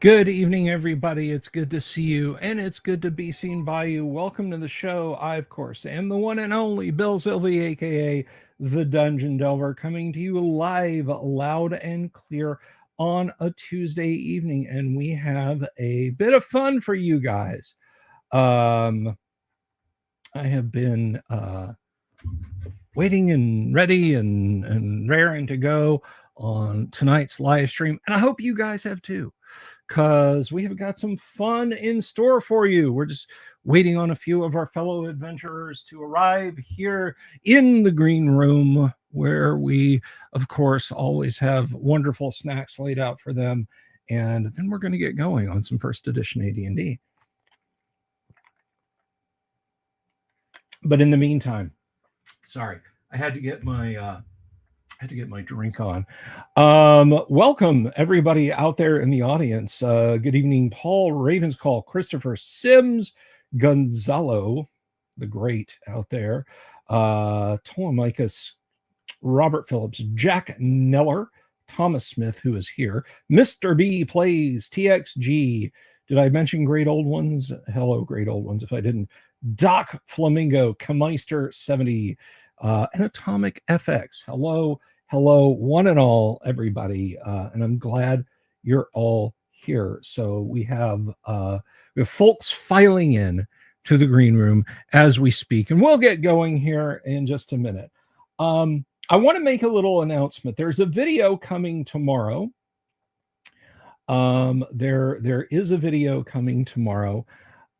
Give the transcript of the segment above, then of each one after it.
Good evening, everybody. It's good to see you, and it's good to be seen by you. Welcome to the show. I, of course, am the one and only Bill Sylvie, aka the Dungeon Delver, coming to you live, loud and clear on a Tuesday evening, and we have a bit of fun for you guys. I have been waiting and ready and raring to go on tonight's live stream, and I hope you guys have too, because we have got some fun in store for you. We're just waiting on a few of our fellow adventurers to arrive here in the green room, where we, of course, always have wonderful snacks laid out for them. And then we're going to get going on some first edition AD&D. But in the meantime, sorry, I had to get my drink on. Welcome everybody out there in the audience. Good evening, Paul Ravenscall, Christopher Sims, Gonzalo, the great out there, Telemachus, Robert Phillips, Jack Neller, Thomas Smith, who is here, Mr. B Plays, TXG. Did I mention great old ones? Hello, great old ones. If I didn't, Doc Flamingo, Kmeister 70, and Atomic FX. Hello, one and all, everybody. And I'm glad you're all here. So we have folks filing in to the green room as we speak, and we'll get going here in just a minute. I want to make a little announcement. There's a video coming tomorrow. There is a video coming tomorrow.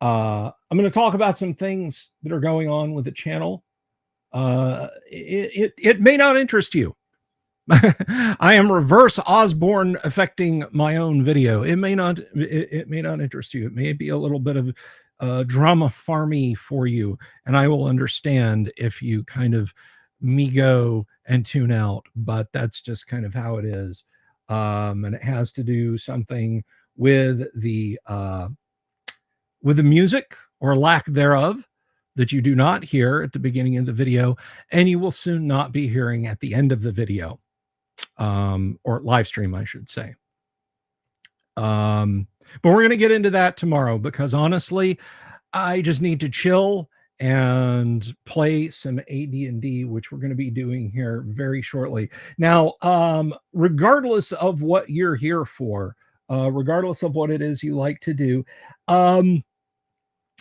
I'm going to talk about some things that are going on with the channel. It may not interest you. I am reverse Osborne affecting my own video. It may not interest you. It may be a little bit of drama farmy for you, and I will understand if you kind of me go and tune out, but that's just kind of how it is. And it has to do something with the music or lack thereof that you do not hear at the beginning of the video, and you will soon not be hearing at the end of the video, or live stream, I should say. But we're going to get into that tomorrow, because honestly, I just need to chill and play some AD&D, which we're going to be doing here very shortly. Now, regardless of what you're here for, regardless of what it is you like to do,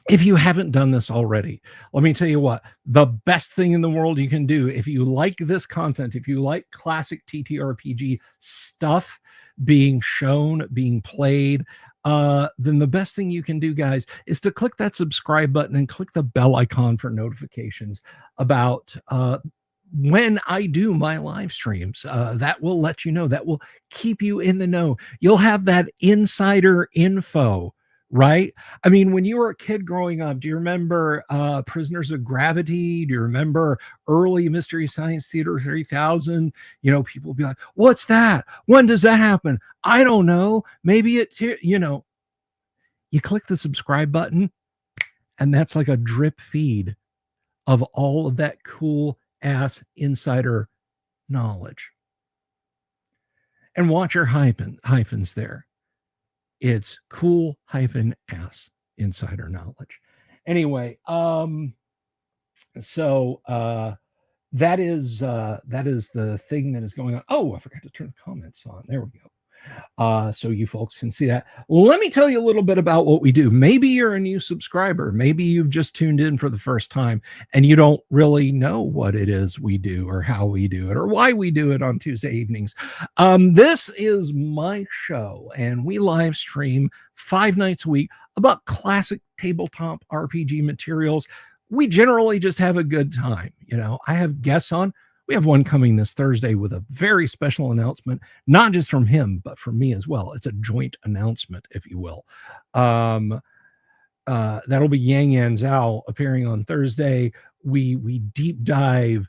if you haven't done this already, let me tell you what, the best thing in the world you can do, if you like this content, if you like classic TTRPG stuff being shown, being played, then the best thing you can do, guys, is to click that subscribe button and click the bell icon for notifications about when I do my live streams. That will let you know, that will keep you in the know. You'll have that insider info, right? I mean, when you were a kid growing up, do you remember Prisoners of Gravity? Do you remember early Mystery Science Theater 3000? You know, people would be like, what's that? When does that happen? I don't know. Maybe it's here. You know, you click the subscribe button, and that's like a drip feed of all of that cool ass insider knowledge. And watch your hyphens there. It's cool -ass insider knowledge. Anyway, so that is the thing that is going on. Oh, I forgot to turn the comments on. There we go. So you folks can see that. Let me tell you a little bit about what we do. Maybe you're a new subscriber. Maybe you've just tuned in for the first time and you don't really know what it is we do, or how we do it, or why we do it on Tuesday evenings. This is my show, and we live stream 5 nights a week about classic tabletop RPG materials. We generally just have a good time. You know, I have guests on. We have one coming this Thursday with a very special announcement, not just from him, but from me as well. It's a joint announcement, if you will. That'll be Yang Yan Zhao appearing on Thursday. We deep dive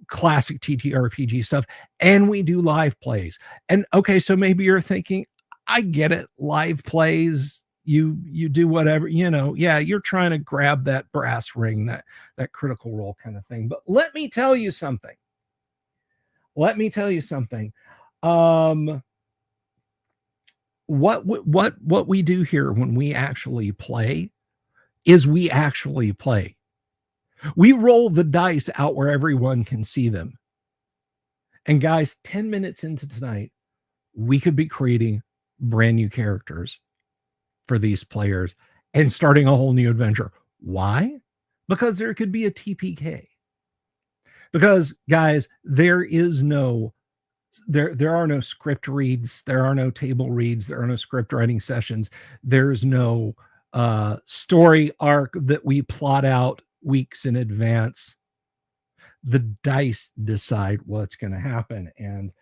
classic TTRPG stuff, and we do live plays. And okay, so maybe you're thinking, I get it, live plays, you do whatever, you know, yeah, you're trying to grab that brass ring, that critical role kind of thing. But let me tell you something. what we do here when we actually play is we actually play. We roll the dice out where everyone can see them. And guys, 10 minutes into tonight, we could be creating brand new characters for these players and starting a whole new adventure. Why? Because there could be a TPK. Because guys, there are no script reads, there are no table reads, there are no script writing sessions, there's no story arc that we plot out weeks in advance. The dice decide what's going to happen. And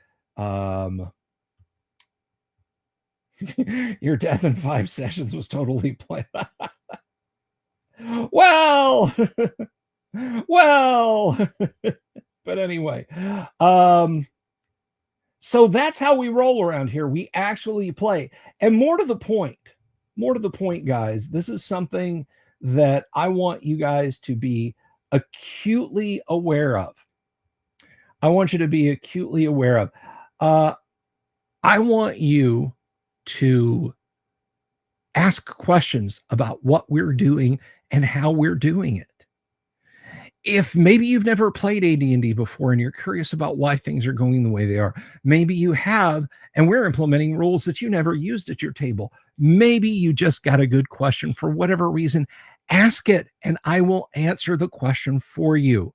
your death in 5 sessions was totally planned. Well, well, but anyway, so that's how we roll around here. We actually play. And more to the point, guys, this is something that I want you guys to be acutely aware of. I want you to be acutely aware of. I want you to ask questions about what we're doing and how we're doing it. If maybe you've never played AD&D before and you're curious about why things are going the way they are, maybe you have, and we're implementing rules that you never used at your table. Maybe you just got a good question for whatever reason. Ask it, and I will answer the question for you.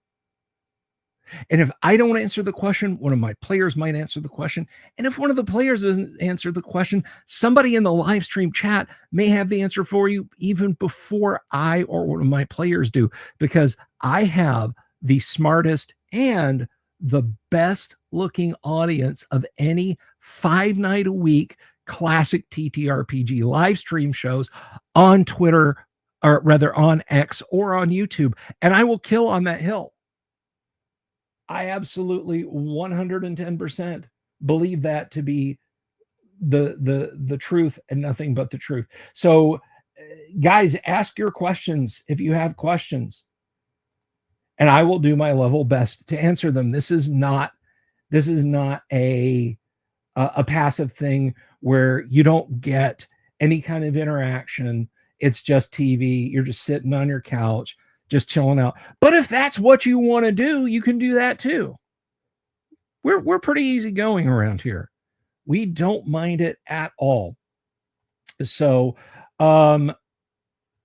And if I don't answer the question, one of my players might answer the question. And if one of the players doesn't answer the question, somebody in the live stream chat may have the answer for you even before I or one of my players do, because I have the smartest and the best looking audience of any 5-night-a-week classic TTRPG live stream shows on Twitter, or rather on X or on YouTube. And I will kill on that hill. I absolutely 110% believe that to be the truth and nothing but the truth. So guys, ask your questions if you have questions, and I will do my level best to answer them. This is not a passive thing where you don't get any kind of interaction. It's just TV. You're just sitting on your couch, just chilling out. But if that's what you want to do, you can do that too. We're pretty easygoing around here. We don't mind it at all. So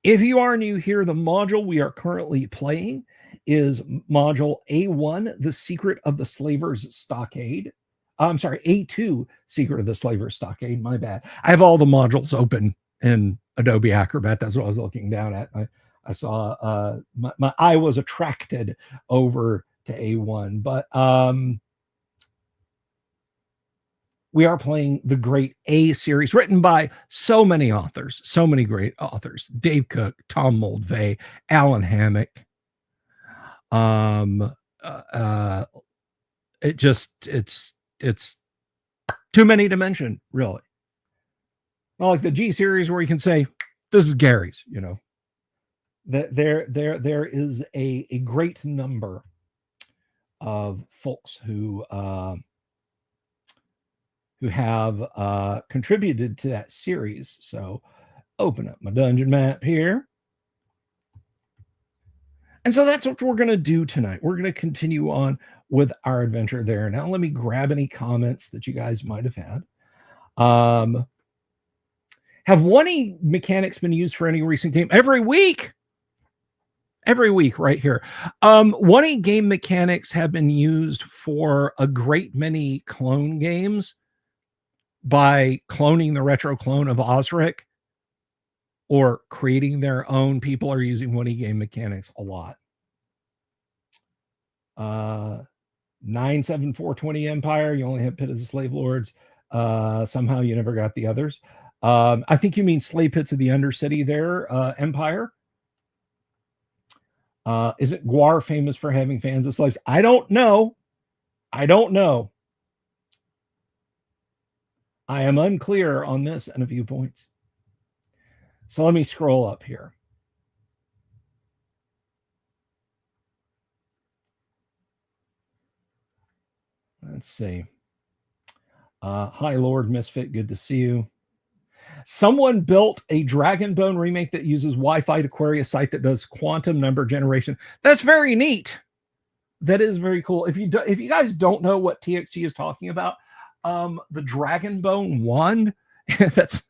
if you are new here, the module we are currently playing is module A1, The Secret of the Slaver's Stockade. I'm sorry, A2, Secret of the Slaver's Stockade. My bad. I have all the modules open in Adobe Acrobat. That's what I was looking down at. I saw my eye was attracted over to A1, but we are playing the great A series, written by so many authors, so many great authors: Dave Cook, Tom Moldvay, Alan Hammock. It's too many to mention, really. Not like the G series where you can say, this is Gary's, you know. There is a great number of folks who have contributed to that series. So open up my dungeon map here. And so that's what we're going to do tonight. We're going to continue on with our adventure there. Now, let me grab any comments that you guys might have had. Have 1E mechanics been used for any recent game? Every week right here. 1E game mechanics have been used for a great many clone games by cloning the retro clone of Osric or creating their own. People are using 1E game mechanics a lot. 97420 Empire, you only have Pit of the Slave Lords. Somehow you never got the others. I think you mean Slave Pits of the Undercity there, Empire. Isn't Guar famous for having fans of slaves? I don't know. I am unclear on this and a few points. So let me scroll up here. Let's see. Hi, Lord Misfit. Good to see you. Someone built a Dragonbone remake that uses Wi-Fi to query a site that does quantum number generation. That's very neat. That is very cool. If you guys don't know what TXT is talking about, the Dragonbone wand, that's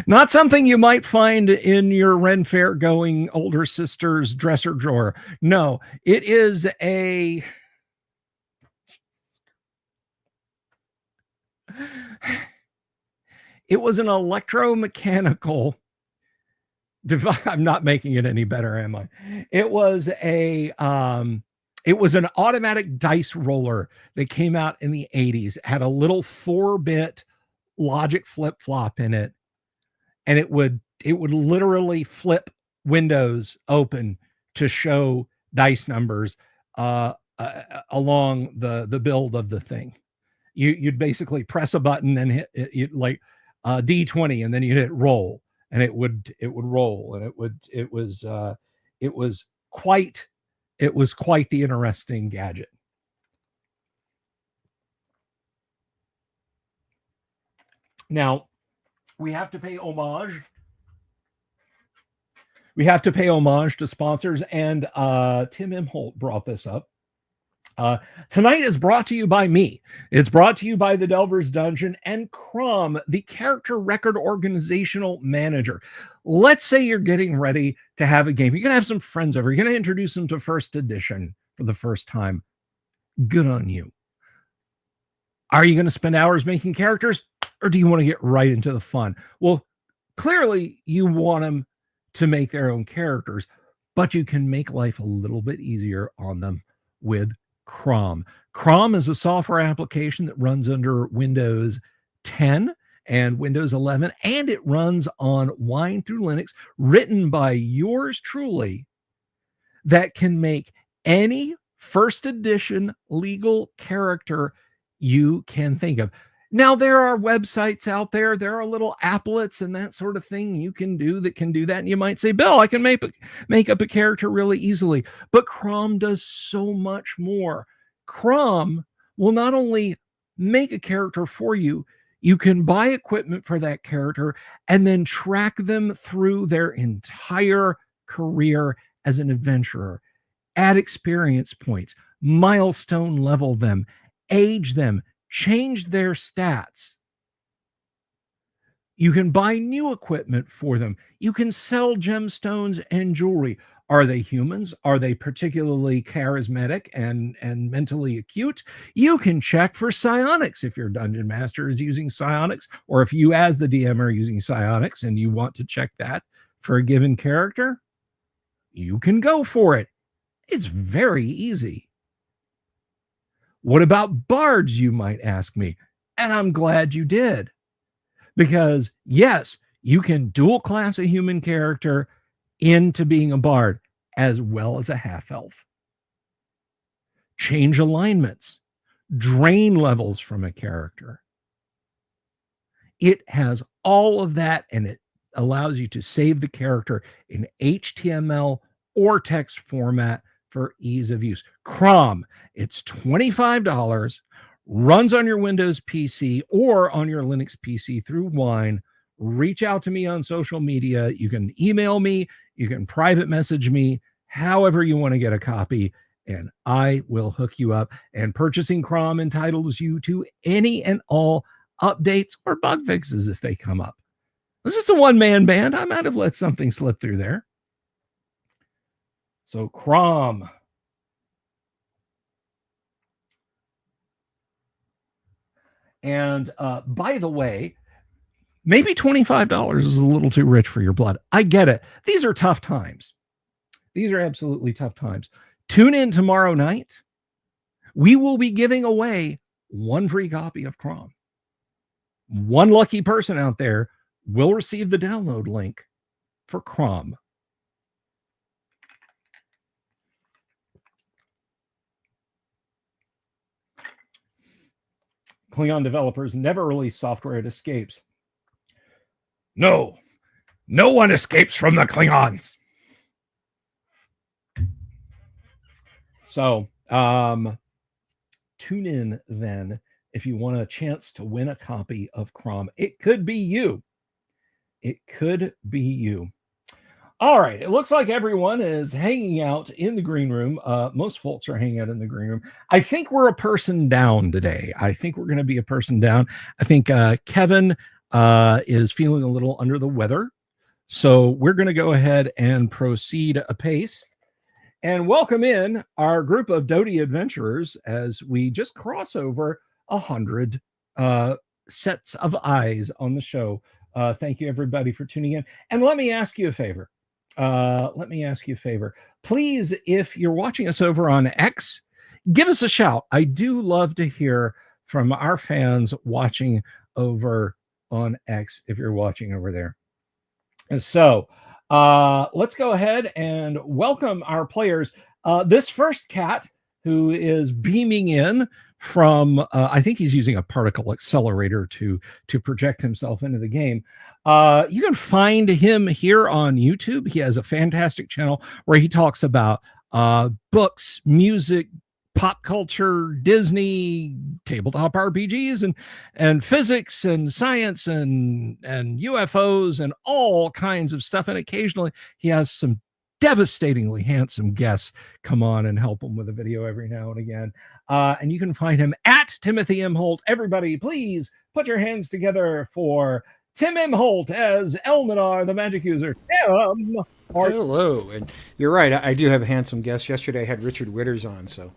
not something you might find in your Ren Fair going older sister's dresser drawer. No, it is a it was an electromechanical device. I'm not making it any better, am I? It was an automatic dice roller that came out in the 80s. It had a little 4-bit logic flip-flop in it, and it would literally flip windows open to show dice numbers along the build of the thing. You'd basically press a button and hit like D20, and then you'd hit roll, and it would roll, and it was quite the interesting gadget. Now, we have to pay homage. We have to pay homage to sponsors, and Tim Imholt brought this up. Tonight is brought to you by me. It's brought to you by the Delver's Dungeon and Crom, the character record organizational manager. Let's say you're getting ready to have a game. You're going to have some friends over. You're going to introduce them to first edition for the first time. Good on you. Are you going to spend hours making characters, or do you want to get right into the fun? Well, clearly you want them to make their own characters, but you can make life a little bit easier on them with Crom. Crom is a software application that runs under Windows 10 and Windows 11, and it runs on Wine Through Linux, written by yours truly, that can make any first edition legal character you can think of. Now, there are websites out there, there are little applets and that sort of thing you can do that. And you might say, Bill, I can make up a character really easily. But Crom does so much more. Crom will not only make a character for you, you can buy equipment for that character and then track them through their entire career as an adventurer. Add experience points, milestone level them, age them, change their stats. You can buy new equipment for them. You can sell gemstones and jewelry. Are they humans? Are they particularly charismatic and mentally acute? You can check for psionics if your dungeon master is using psionics, or if you as the DM are using psionics and you want to check that for a given character, you can go for it. It's very easy. What about bards, you might ask me? And I'm glad you did. Because yes, you can dual class a human character into being a bard as well as a half-elf. Change alignments, drain levels from a character. It has all of that, and it allows you to save the character in HTML or text format for ease of use. Crom, it's $25, runs on your Windows PC or on your Linux PC through Wine. Reach out to me on social media. You can email me, you can private message me, however you want to get a copy, and I will hook you up. And purchasing Crom entitles you to any and all updates or bug fixes if they come up. This is a one-man band. I might have let something slip through there. So Crom. And by the way, maybe $25 is a little too rich for your blood. I get it. These are tough times. These are absolutely tough times. Tune in tomorrow night. We will be giving away one free copy of Crom. One lucky person out there will receive the download link for Crom. Klingon developers never release software that escapes. No one escapes from the Klingons. So, tune in then if you want a chance to win a copy of Crom. It could be you. it could be you. All right. It looks like everyone is hanging out in the green room. Most folks are hanging out in the green room. I think we're a person down today. I think we're going to be a person down. I think Kevin is feeling a little under the weather. So we're going to go ahead and proceed apace and welcome in our group of Doty adventurers as we just cross over 100 sets of eyes on the show. Thank you, everybody, for tuning in. And let me ask you a favor. Please, if you're watching us over on X, give us a shout. I do love to hear from our fans watching over on X if you're watching over there. So let's go ahead and welcome our players. This first cat who is beaming in from, I think he's using a particle accelerator to project himself into the game. You can find him here on YouTube. He has a fantastic channel where he talks about books, music, pop culture, Disney, tabletop RPGs, and physics and science and UFOs and all kinds of stuff. And occasionally he has some devastatingly handsome guests come on and help him with a video every now and again. And you can find him at Timothy M. Holt. Everybody, please put your hands together for Tim M. Holt as Elminar, the magic user. Tim! Hello. And you're right, I do have a handsome guest. Yesterday I had Richard Witters on, so.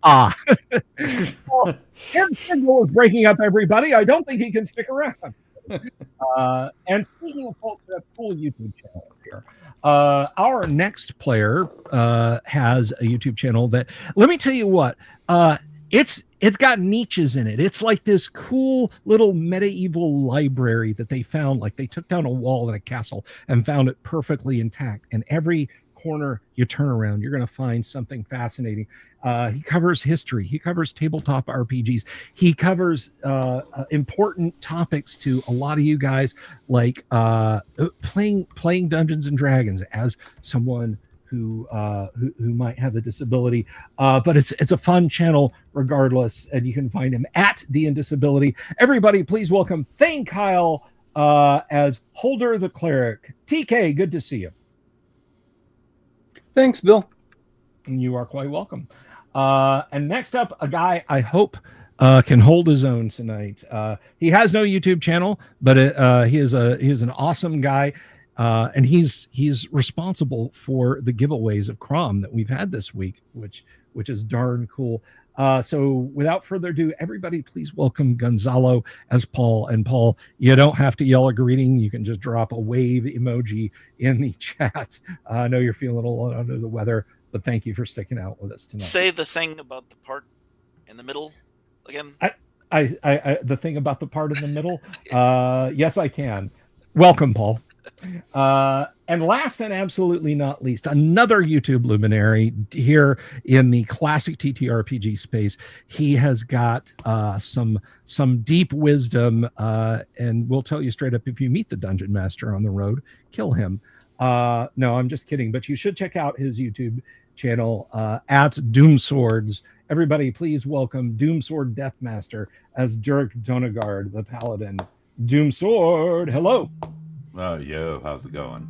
Well, Tim's signal is breaking up, everybody. I don't think he can stick around. And speaking of folks that have cool YouTube channels here, our next player has a YouTube channel that, let me tell you what, it's got niches in it. It's like this cool little medieval library that they found. Like they took down a wall in a castle and found it perfectly intact. And every corner you turn around, you're going to find something fascinating. He covers history. He covers tabletop RPGs. He covers important topics to a lot of you guys, like playing Dungeons and Dragons as someone who might have a disability. But it's a fun channel regardless, and you can find him at D&Disability. Everybody, please welcome Thane Kyle as Holder the Cleric. TK, good to see you. Thanks, Bill. And you are quite welcome. And next up, a guy I hope can hold his own tonight. He has no YouTube channel, but he is an awesome guy, and he's responsible for the giveaways of Crom that we've had this week, which is darn cool. So without further ado, everybody, please welcome Gonzalo as Paul. And Paul, you don't have to yell a greeting. You can just drop a wave emoji in the chat. I know you're feeling a little under the weather, but thank you for sticking out with us tonight. Say the thing about the part in the middle again. I the thing about the part in the middle. Yes, I can. Welcome, Paul. And last and absolutely not least, another YouTube luminary here in the classic TTRPG space. He has got some deep wisdom, and we'll tell you straight up, if you meet the Dungeon Master on the road, kill him. No, I'm just kidding, but you should check out his YouTube channel at Doomswords. Everybody, please welcome Doomsword Deathmaster as Dirk Donegard, the Paladin. Doomsword, hello. Oh, yo, how's it going?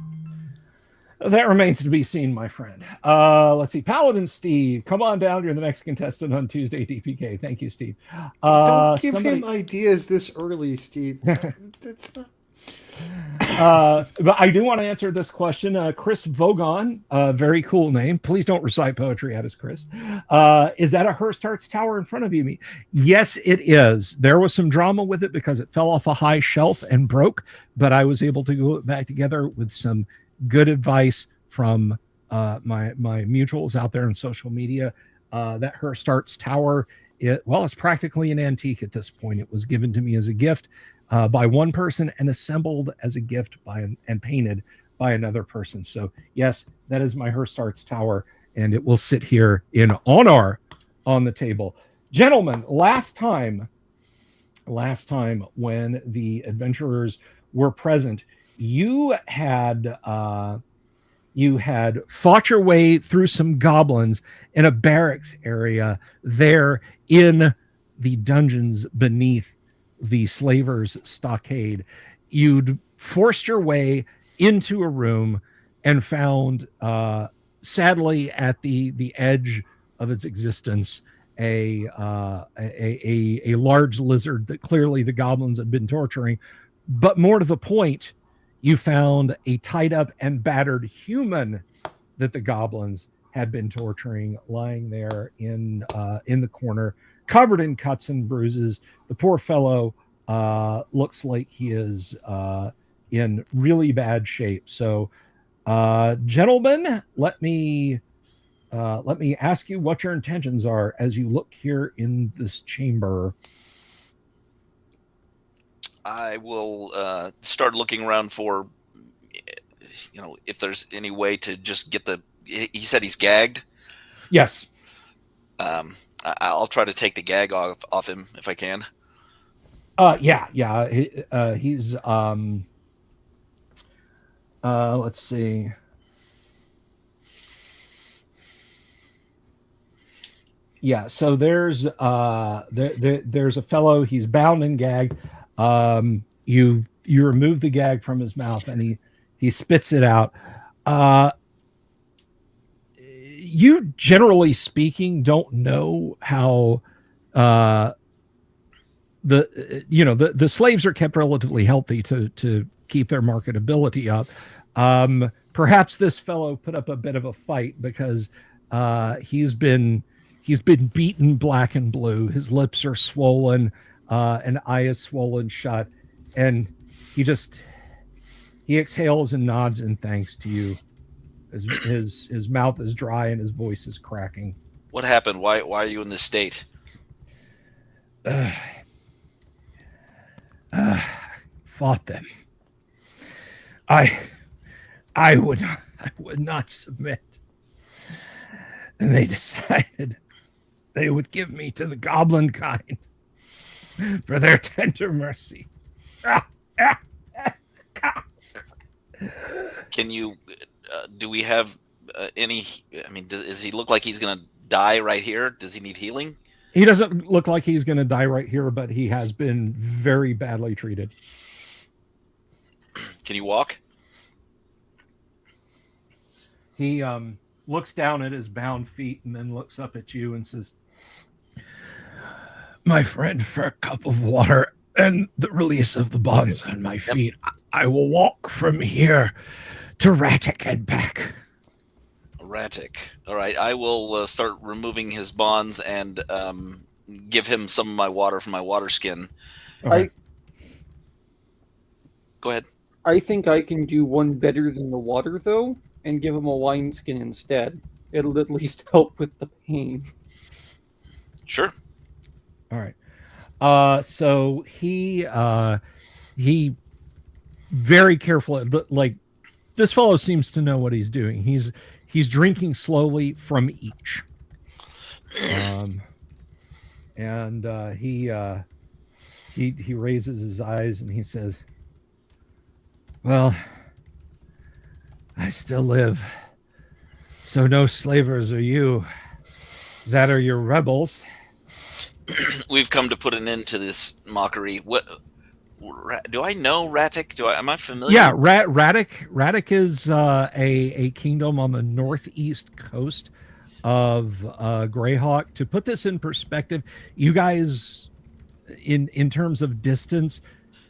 That remains to be seen, my friend. Let's see. Paladin Steve, come on down. You're the next contestant on Tuesday DPK. Thank you, Steve. Don't give him ideas this early, Steve. That's not... But I do want to answer this question. Chris Vogon, very cool name. Please don't recite poetry at us, Chris. Is that a Hearst Arts tower in front of you? Yes, it is. There was some drama with it because it fell off a high shelf and broke, but I was able to glue it back together with some good advice from my mutuals out there on social media. That Hearst Arts tower, it's practically an antique at this point. It was given to me as a gift by one person and assembled as a gift and painted by another person. So yes, that is my Hearst Arts tower, and it will sit here in honor on the table. Gentlemen, last time when the adventurers were present, you had fought your way through some goblins in a barracks area there in the dungeons beneath the Slavers' Stockade. you'd forced your way into a room and found, sadly, at the edge of its existence, a large lizard that clearly the goblins had been torturing. But more to the point, you found a tied up and battered human that the goblins had been torturing, lying there in the corner, covered in cuts and bruises. The poor fellow looks like he is in really bad shape. So, gentlemen, let me ask you what your intentions are as you look here in this chamber. I will start looking around for, if there's any way to just get the. He said he's gagged. Yes. I'll try to take the gag off him if I can. Yeah. He's let's see. Yeah, so there's there's a fellow. He's bound and gagged. You remove the gag from his mouth, and he spits it out. You, generally speaking, don't know how the slaves are kept relatively healthy to keep their marketability up. Perhaps this fellow put up a bit of a fight because he's been beaten black and blue. His lips are swollen, an eye is swollen shut, and he exhales and nods in thanks to you. His mouth is dry and his voice is cracking. What happened? Why are you in this state? Fought them. I would not submit. And they decided they would give me to the goblin kind for their tender mercies. Can you? Do we have any? I mean, does he look like he's going to die right here? Does he need healing? He doesn't look like he's going to die right here, but he has been very badly treated. Can you walk? He looks down at his bound feet and then looks up at you and says, "My friend, for a cup of water and the release of the bonds on my feet, I will walk from here to Ratic and back." Ratic. All right. I will start removing his bonds and give him some of my water from my water skin. Okay. Go ahead. I think I can do one better than the water, though, and give him a wineskin instead. It'll at least help with the pain. Sure. All right. So he very carefully, like, this fellow seems to know what he's doing. He's drinking slowly from each. And he raises his eyes and he says, "Well, I still live. So no slavers are you. That are your rebels." We've come to put an end to this mockery. What do I know, Ratic? Am I familiar? Yeah, Ratic is a kingdom on the northeast coast of Greyhawk. To put this in perspective, you guys, in terms of distance,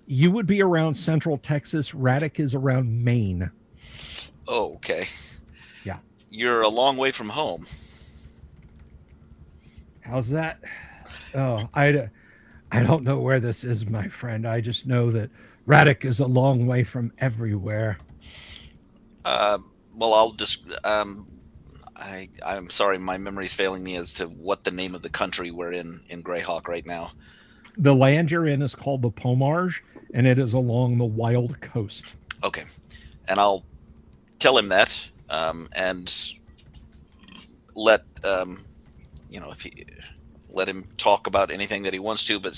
you would be around central Texas. Ratic is around Maine. Oh, okay. Yeah. You're a long way from home. How's that? Oh, I don't know where this is, my friend. I just know that Ratic is a long way from everywhere. Well, I'll just. I'm sorry, my memory's failing me as to what the name of the country we're in Greyhawk right now. The land you're in is called the Pomarge, and it is along the wild coast. Okay, and I'll tell him that, and let if he. Let him talk about anything that he wants to, but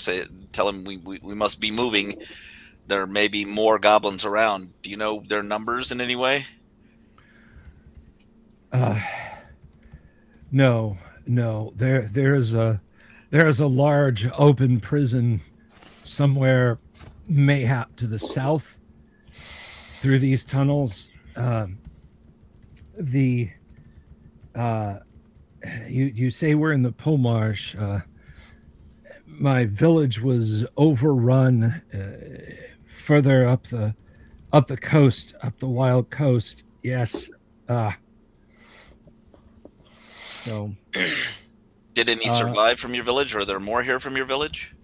tell him we must be moving. There may be more goblins around. Do you know their numbers in any way? No. There is a large open prison somewhere mayhap to the south through these tunnels. The you say we're in the Pomarsh. My village was overrun further up the coast, up the wild coast. Yes. So Did any survive from your village, or are there more here from your village?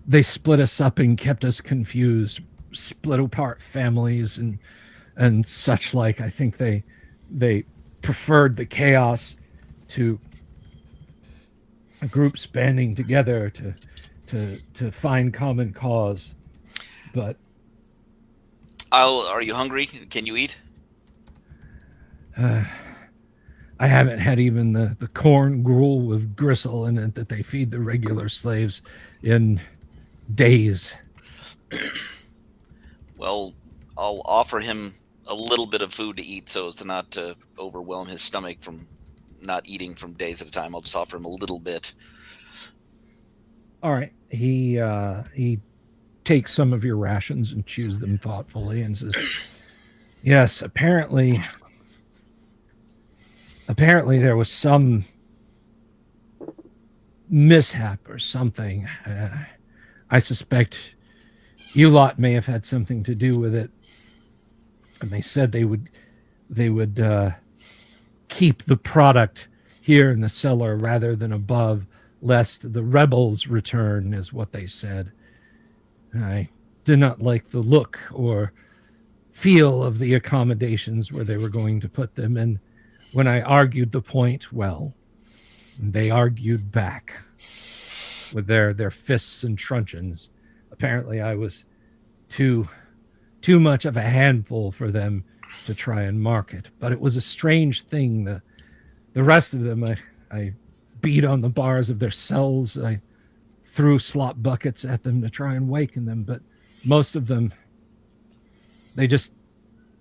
they split us up and kept us confused, split apart families and such like. I think they preferred the chaos to groups banding together to find common cause. But Are you hungry? Can you eat? I haven't had even the corn gruel with gristle in it that they feed the regular slaves in days. Well, I'll offer him a little bit of food to eat so as to not to overwhelm his stomach from not eating from days at a time. I'll just offer him a little bit. All right. He takes some of your rations and chews them thoughtfully and says, yes, apparently there was some mishap or something. I suspect you lot may have had something to do with it. And they said they would keep the product here in the cellar rather than above, lest the rebels return, is what they said. I did not like the look or feel of the accommodations where they were going to put them. And when I argued the point, well, they argued back with their fists and truncheons. Apparently I was too much of a handful for them to try and market. But it was a strange thing. The rest of them, I beat on the bars of their cells. I threw slop buckets at them to try and waken them. But most of them, they just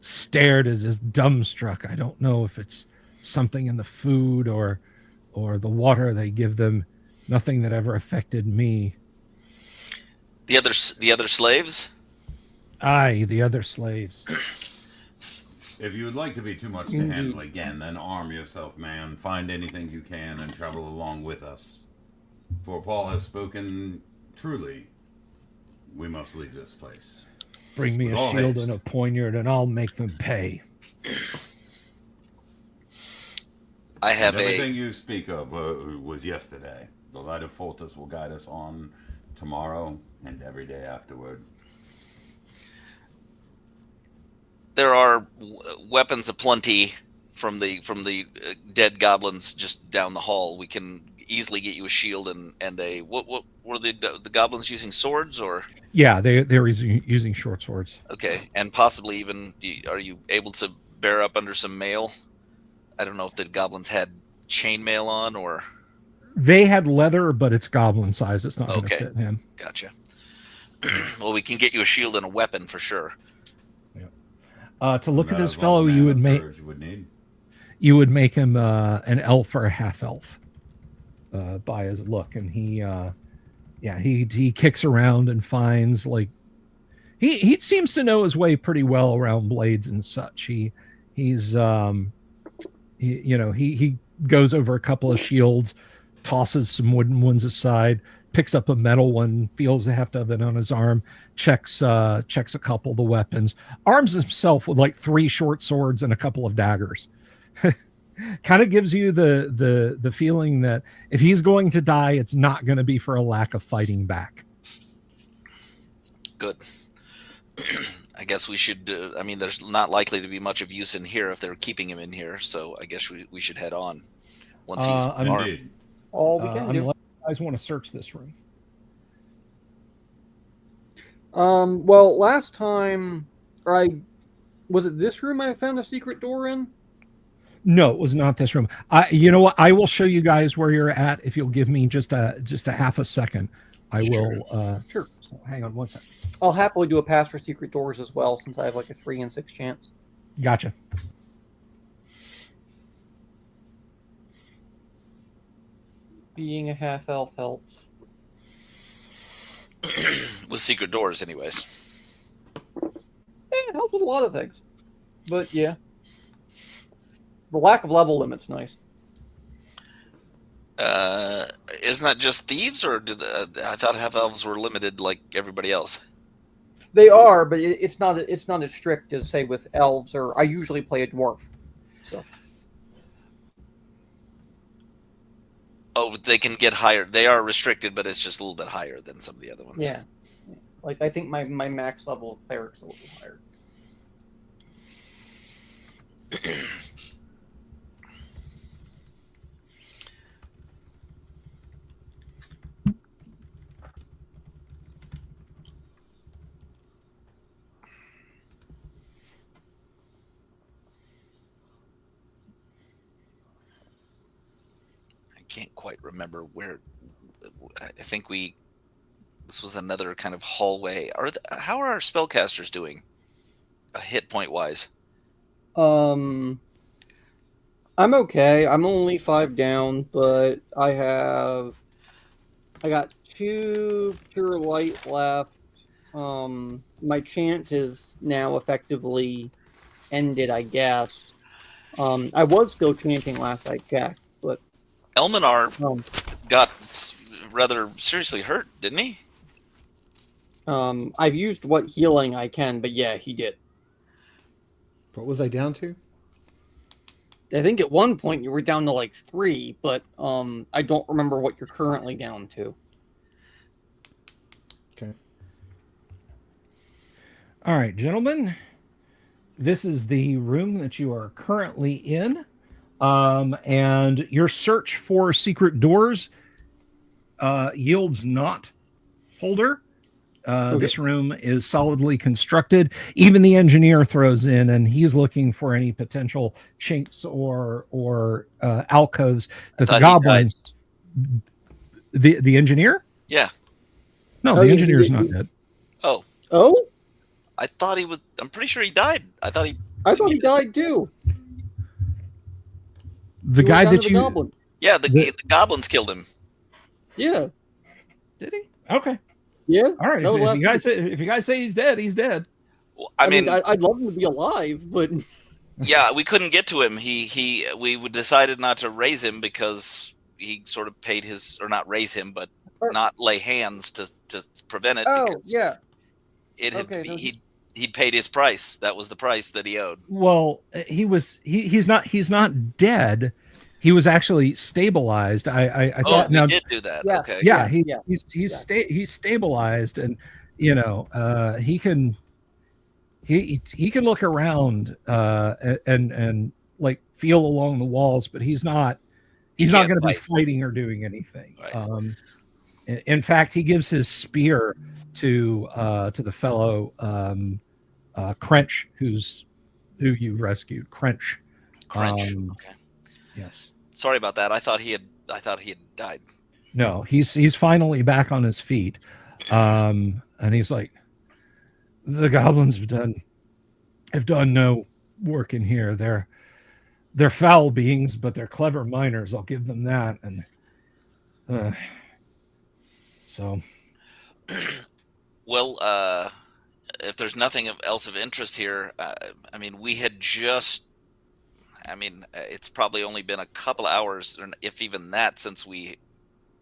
stared as if dumbstruck. I don't know if it's something in the food or the water they give them. Nothing that ever affected me. The other slaves? Aye, the other slaves. If you would like to be too much to handle again, then arm yourself, man. Find anything you can and travel along with us. For Paul has spoken truly. We must leave this place. Bring me With a all shield haste. and a poignard, and I'll make them pay. I have And everything you speak of was yesterday. The light of Foltus will guide us on tomorrow and every day afterward. There are weapons aplenty from the dead goblins just down the hall. We can easily get you a shield and a what were the goblins using, swords or? Yeah, they're using short swords. Okay, and possibly even are you able to bear up under some mail? I don't know if the goblins had chainmail on or. They had leather, but it's goblin size. It's not going to Okay. fit him. Gotcha. Well, we can get you a shield and a weapon for sure. To look at this As long fellow, as you man would of make courage would need. him an elf or a half elf by his look, and he kicks around and finds like he seems to know his way pretty well around blades and such. He goes over a couple of shields, tosses some wooden ones aside, picks up a metal one, feels the heft of it on his arm, checks a couple of the weapons, arms himself with like 3 short swords and a couple of daggers. Kind of gives you the feeling that if he's going to die, it's not going to be for a lack of fighting back. Good. I guess we should. I mean, there's not likely to be much of use in here if they're keeping him in here. So I guess we should head on once he's armed. Indeed. All we can do. Unless you guys want to search this room. Well, last time, was it this room I found a secret door in? No, it was not this room. You know what? I will show you guys where you're at if you'll give me just a half a second. I will. Sure. So hang on one second. I'll happily do a pass for secret doors as well, since I have like a 3 in 6 chance. Gotcha. Being a half elf helps. with secret doors, anyways. It helps with a lot of things. But yeah. The lack of level limit's nice. Isn't that just thieves, or I thought half elves were limited like everybody else? They are, but it's not as strict as say with elves, or I usually play a dwarf. So Oh, they can get higher. They are restricted, but it's just a little bit higher than some of the other ones. yeah. Like I think my max level of cleric's a little higher. I can't quite remember where. I think this was another kind of hallway. How are our spellcasters doing, hit point wise? I'm okay. I'm only 5 down, but I got 2 pure light left. My chant is now effectively ended, I guess. I was still chanting last I checked, but Elminar got rather seriously hurt, didn't he? I've used what healing I can, but yeah, he did. What was I down to? I think at one point you were down to like 3, but I don't remember what you're currently down to. Okay. All right, gentlemen. This is the room that you are currently in. And your search for secret doors yields not holder. Okay. This room is solidly constructed. Even the engineer throws in, and he's looking for any potential chinks or alcoves that the goblins. The engineer? Yeah. No, Oh, the yeah, engineer's not dead. Oh, Oh, I thought he was. I'm pretty sure he died. I thought he died too. The He guy went down that to the you. goblin. Yeah, the goblins killed him. Yeah. Did he? Okay. Yeah. All right. That was If you guys say he's dead, he's dead. Well, I mean, I'd love him to be alive, but yeah, we couldn't get to him. We decided not to raise him because he sort of paid his, or not raise him, but not lay hands to prevent it. oh because yeah. it had, Okay, so he'd paid his price. That was the price that he owed. Well, he's not dead. He was actually stabilized. I thought we now. did do that. Yeah. Okay. Yeah, Yeah. he's stabilized, and he can look around and like feel along the walls, but he's not going to be fighting or doing anything. Right. In fact, he gives his spear to the fellow Crench, who you rescued. Crench. Okay. Yes. Sorry about that. I thought he had died. No, he's finally back on his feet, and he's like, the goblins have done no work in here. They're foul beings, but they're clever miners. I'll give them that. And so, well, if there's nothing else of interest here, I mean, we had just. I mean, it's probably only been a couple of hours, if even that, since we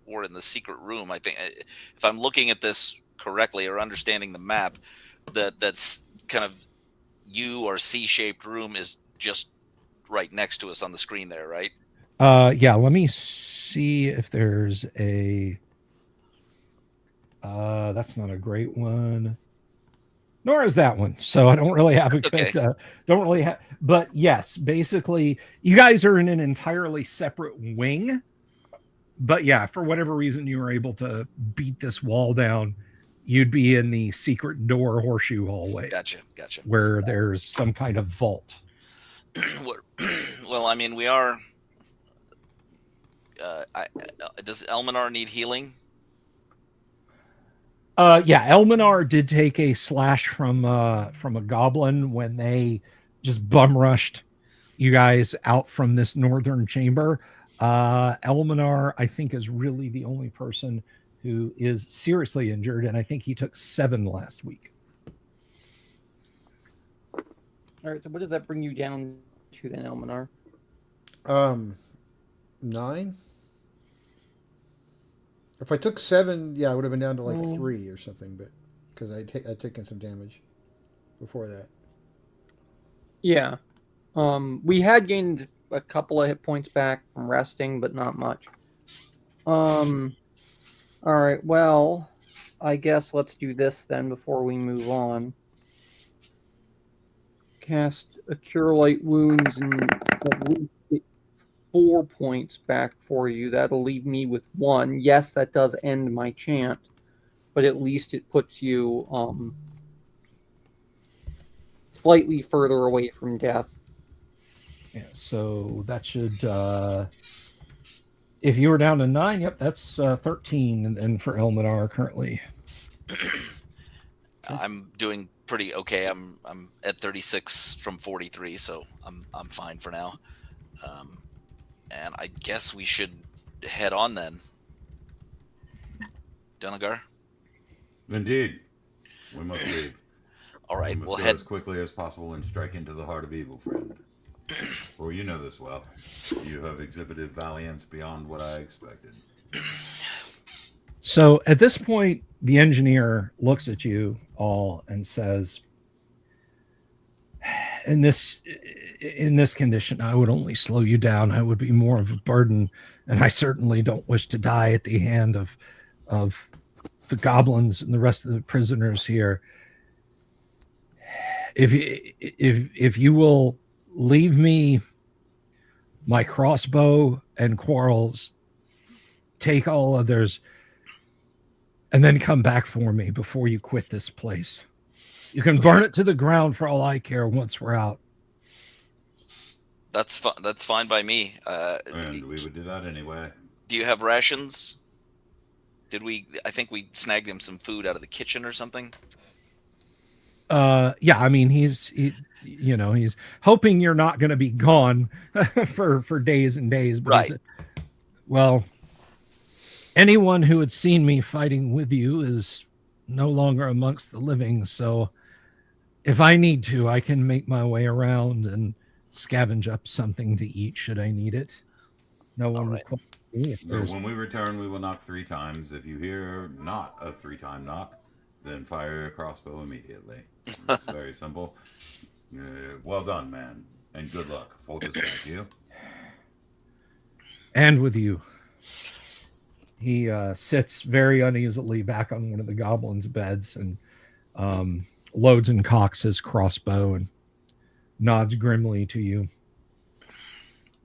were in the secret room. I think, if I'm looking at this correctly or understanding the map, that's kind of U or C-shaped room is just right next to us on the screen there, right? Yeah. Let me see if there's a. That's not a great one. Nor is that one. So I don't really have a good, but yes, basically you guys are in an entirely separate wing, but yeah, for whatever reason you were able to beat this wall down, you'd be in the secret door horseshoe hallway. Gotcha. Where there's some kind of vault. Well, I mean, we are, does Elminar need healing? Yeah, Elminar did take a slash from a goblin when they just bum rushed you guys out from this northern chamber. Elminar, I think, is really the only person who is seriously injured, and I think he took 7 last week. All right, so what does that bring you down to then, Elminar? 9. If I took 7, yeah, I would have been down to like 3 or something, but because I'd taken some damage before that. Yeah. We had gained a couple of hit points back from resting, but not much. All right, well, I guess let's do this then before we move on. Cast a Cure Light Wounds and 4 points back for you. That'll leave me with 1. Yes, that does end my chant, but at least it puts you slightly further away from death. Yeah, so that should, if you were down to 9, yep, that's 13, and for Elminar currently. I'm doing pretty okay. I'm at 36 from 43, so I'm fine for now. And I guess we should head on then. Dunagar? Indeed. We must leave. All right, we must we'll go head as quickly as possible and strike into the heart of evil, friend. For you know this well. You have exhibited valiance beyond what I expected. So at this point, the engineer looks at you all and says, in this condition, I would only slow you down. I would be more of a burden, and I certainly don't wish to die at the hand of the goblins and the rest of the prisoners here. If you will leave me my crossbow and quarrels, take all others, and then come back for me before you quit this place. You can burn it to the ground for all I care once we're out. That's fine by me. And we would do that anyway. Do you have rations? I think we snagged him some food out of the kitchen or something. Yeah, I mean, he's hoping you're not going to be gone for days and days. But right. Well, anyone who had seen me fighting with you is no longer amongst the living. So if I need to, I can make my way around and scavenge up something to eat should I need it. No one will call me if there's... When we return, we will knock 3 times. If you hear not a 3-time knock, then fire your crossbow immediately. It's very simple. Well done, man. And good luck. Focus, thank you. And with you. He sits very uneasily back on one of the goblins' beds and loads and cocks his crossbow and nods grimly to you.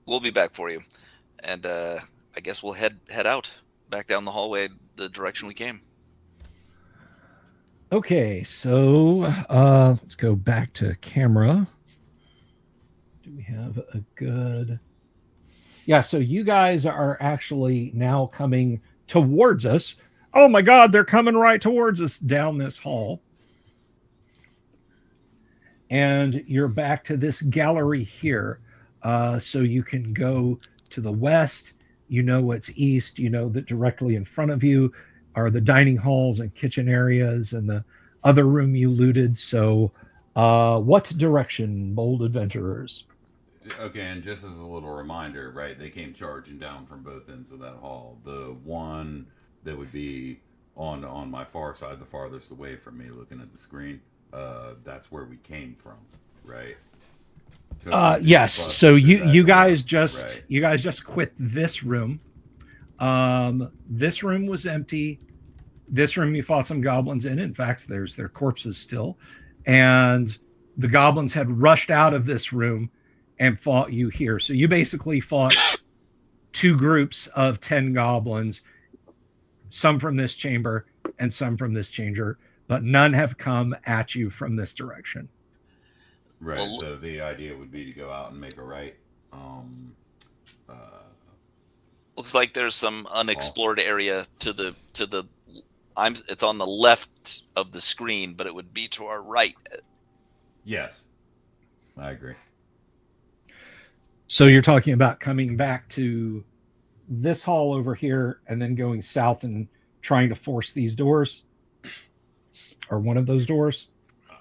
We'll be back for you. And I guess we'll head out back down the hallway the direction we came. Okay, so let's go back to camera. Do we have a good... Yeah, so you guys are actually now coming towards us. Oh my God, they're coming right towards us down this hall. And you're back to this gallery here. So you can go to the west. You know what's east. You know that directly in front of you are the dining halls and kitchen areas and the other room you looted. So what direction, bold adventurers? Okay, and just as a little reminder, right, they came charging down from both ends of that hall. The one that would be on my far side, the farthest away from me, looking at the screen, that's where we came from, right? Yes. So you guys just quit this room. This room was empty. This room you fought some goblins in. In fact, there's their corpses still, and the goblins had rushed out of this room and fought you here. So you basically fought 2 groups of 10 goblins, some from this chamber and some from this chamber, but none have come at you from this direction. Right. Well, so the idea would be to go out and make a right. Looks like there's some unexplored area to the. It's on the left of the screen, but it would be to our right. Yes, I agree. So you're talking about coming back to this hall over here and then going south and trying to force these doors, or one of those doors?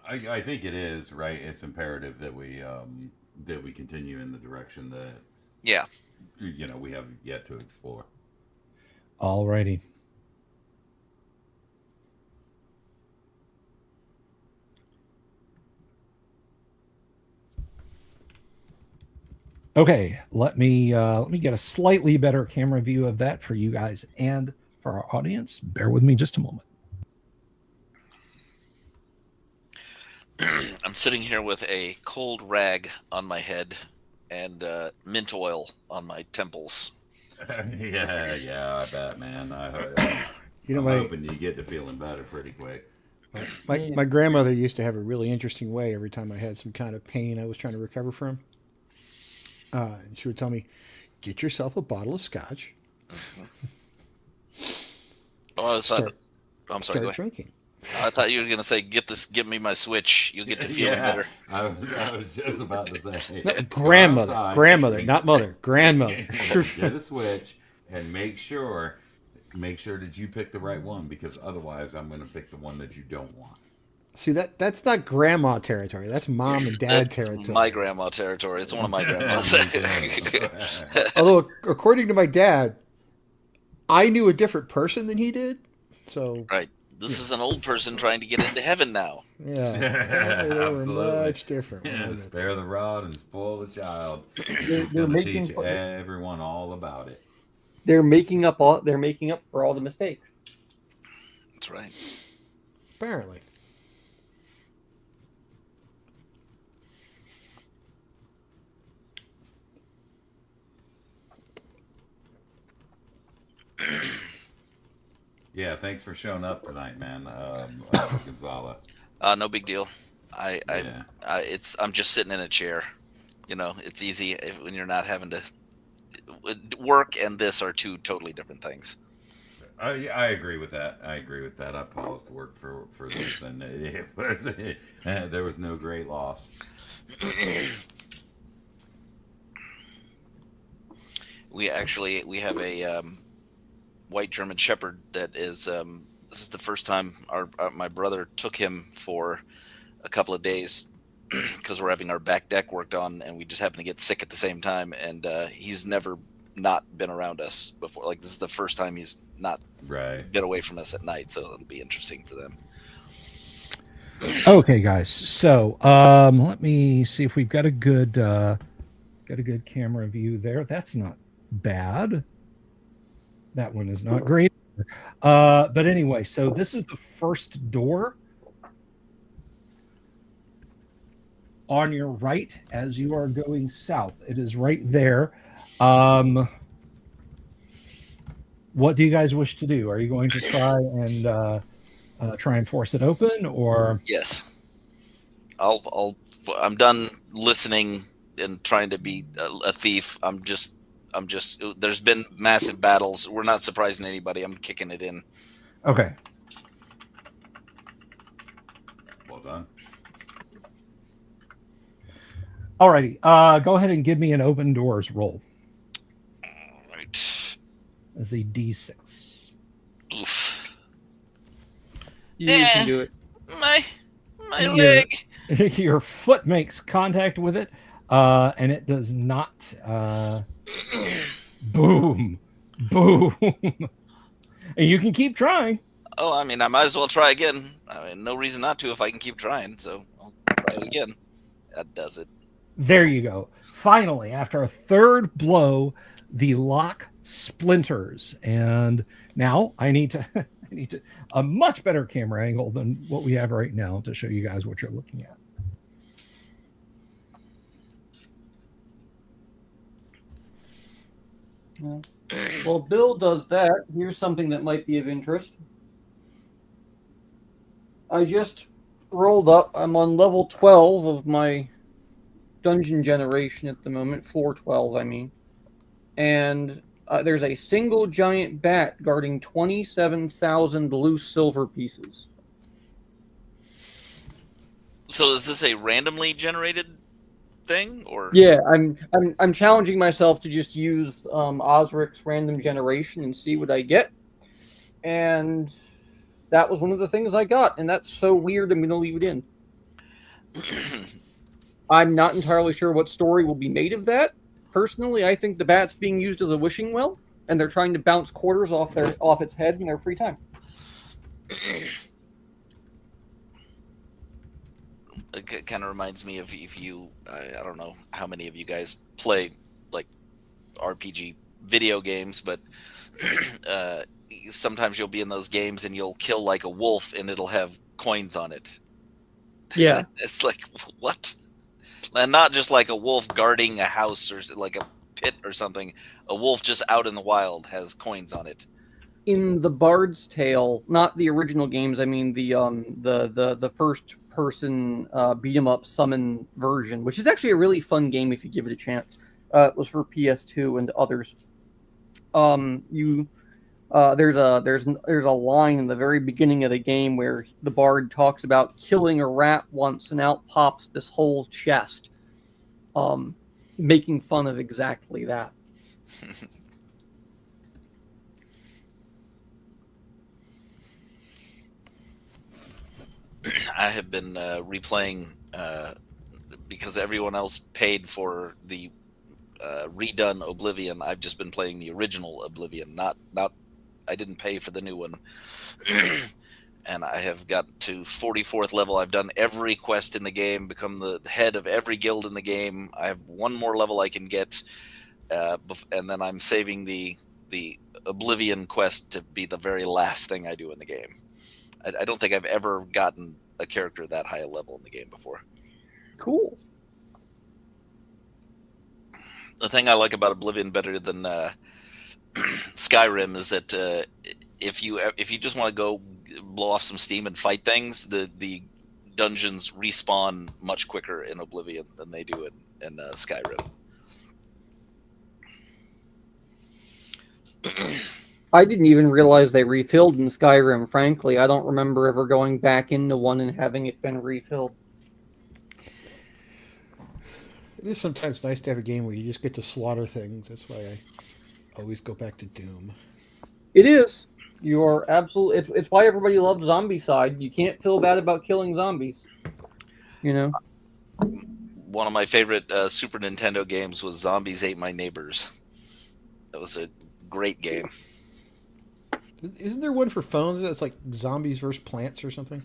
I think it is right. It's imperative that we continue in the direction that Yeah. we have yet to explore. Alrighty. Okay, let me get a slightly better camera view of that for you guys and for our audience. Bear with me just a moment. I'm sitting here with a cold rag on my head and mint oil on my temples. yeah, I bet, man. I'm hoping you get to feeling better pretty quick. My grandmother used to have a really interesting way every time I had some kind of pain I was trying to recover from. And she would tell me, get yourself a bottle of scotch. Oh, I'm sorry. Start drinking. I thought you were going to say, give me my Switch. You'll get to feeling better. I was just about to say. No, grandmother, not mother. Grandmother. Get a Switch and make sure that you pick the right one, because otherwise I'm going to pick the one that you don't want. See, that's not grandma territory. That's mom and dad territory. My grandma territory. It's one of my grandmas. Although, according to my dad, I knew a different person than he did. So right. This is an old person trying to get into heaven now. Yeah. They were much different. Yeah, spare the rod and spoil the child. They're going to teach making- everyone all about it. They're making up for all the mistakes. That's right. Apparently. Yeah, thanks for showing up tonight, man, Gonzala. No big deal. I'm just sitting in a chair. It's easy when you're not having to work, and this are two totally different things. I agree with that. I paused work for this, and there was no great loss. We have a white German Shepherd that is. This is the first time my brother took him for a couple of days because we're having our back deck worked on, and we just happened to get sick at the same time. And he's never not been around us before. Like, this is the first time he's not been away from us at night, so it'll be interesting for them. Okay, guys. So let me see if we've got a good camera view there. That's not bad. That one is not great. But anyway, so this is the first door on your right as you are going south. It is right there. What do you guys wish to do? Are you going to try and force it open, or? Yes. I'm done listening and trying to be a thief. I'm just. There's been massive battles. We're not surprising anybody. I'm kicking it in. Okay. Well done. Alrighty. Go ahead and give me an open doors roll. All right. As a D6. Oof. You can do it. My leg. Your foot makes contact with it, and it does not. Boom. And you can keep trying. Oh, I mean, I might as well try again. No reason not to if I can keep trying. So I'll try it again. That does it. There you go. Finally, after a third blow, the lock splinters, and now I need a much better camera angle than what we have right now to show you guys what you're looking at. Well, Bill does that. Here's something that might be of interest. I just rolled up. I'm on level 12 of my dungeon generation at the moment. Floor 12, I mean. And there's a single giant bat guarding 27,000 loose silver pieces. So is this a randomly generated thing, or? Yeah, I'm challenging myself to just use Osric's random generation and see what I get. and that was one of the things I got, and that's so weird. I'm going to leave it in. I'm not entirely sure what story will be made of that. Personally, I think the bat's being used as a wishing well, and they're trying to bounce quarters off its head in their free time. It kind of reminds me of if you, I don't know how many of you guys play like RPG video games, but sometimes you'll be in those games and you'll kill like a wolf and it'll have coins on it. Yeah. It's like, what? And not just like a wolf guarding a house or like a pit or something. A wolf just out in the wild has coins on it. In the Bard's Tale, not the original games, I mean the first person beat 'em up summon version, which is actually a really fun game if you give it a chance. It was for PS2 and others. There's a line in the very beginning of the game where the bard talks about killing a rat once, and out pops this whole chest, making fun of exactly that. I have been replaying because everyone else paid for the redone Oblivion. I've just been playing the original Oblivion. Not I didn't pay for the new one. And I have got to 44th level. I've done every quest in the game, become the head of every guild in the game. I have one more level I can get, and then I'm saving the Oblivion quest to be the very last thing I do in the game. I don't think I've ever gotten a character that high a level in the game before. Cool. The thing I like about Oblivion better than Skyrim is that if you just want to go blow off some steam and fight things, the dungeons respawn much quicker in Oblivion than they do in Skyrim. I didn't even realize they refilled in Skyrim, frankly. I don't remember ever going back into one and having it been refilled. It is sometimes nice to have a game where you just get to slaughter things. That's why I always go back to Doom. It is. You are absolutely... It's why everybody loves Zombicide. You can't feel bad about killing zombies. You know? One of my favorite Super Nintendo games was Zombies Ate My Neighbors. That was a great game. Isn't there one for phones that's like Zombies versus Plants or something?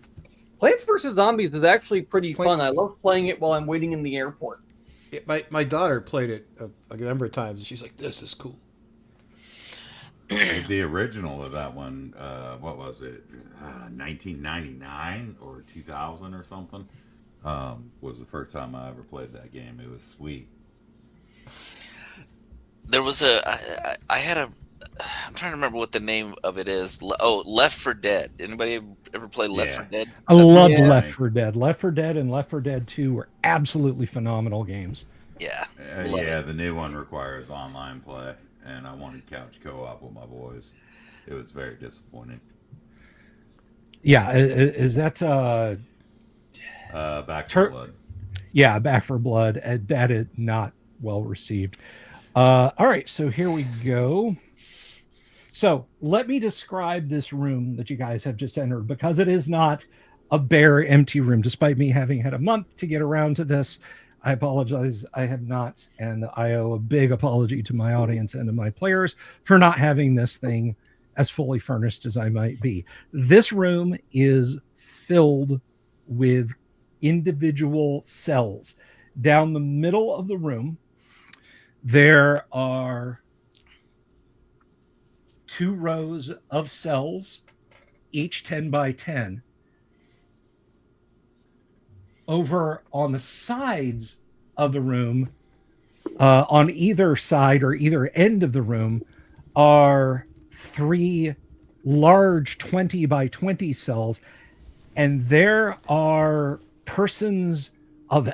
Plants vs. Zombies is actually pretty Plants... fun. I love playing it while I'm waiting in the airport. Yeah, my daughter played it a number of times, and she's like, this is cool. The original of that one, what was it, 1999 or 2000 or something, was the first time I ever played that game. It was sweet. There was I'm trying to remember what the name of it is. Left 4 Dead. Anybody ever play Left 4 Dead? I loved Left 4 Dead. Left 4 Dead and Left 4 Dead 2 were absolutely phenomenal games. Yeah. The new one requires online play, and I wanted couch co-op with my boys. It was very disappointing. Yeah, is that Back 4 Blood? Yeah, Back 4 Blood. That is not well received. All right, so here we go. So let me describe this room that you guys have just entered, because it is not a bare, empty room. Despite me having had a month to get around to this, I apologize. I have not, and I owe a big apology to my audience and to my players for not having this thing as fully furnished as I might be. This room is filled with individual cells. Down the middle of the room, there are 2 rows of cells, each 10 by 10. Over on the sides of the room, on either side or either end of the room, are 3 large 20 by 20 cells. And there are persons of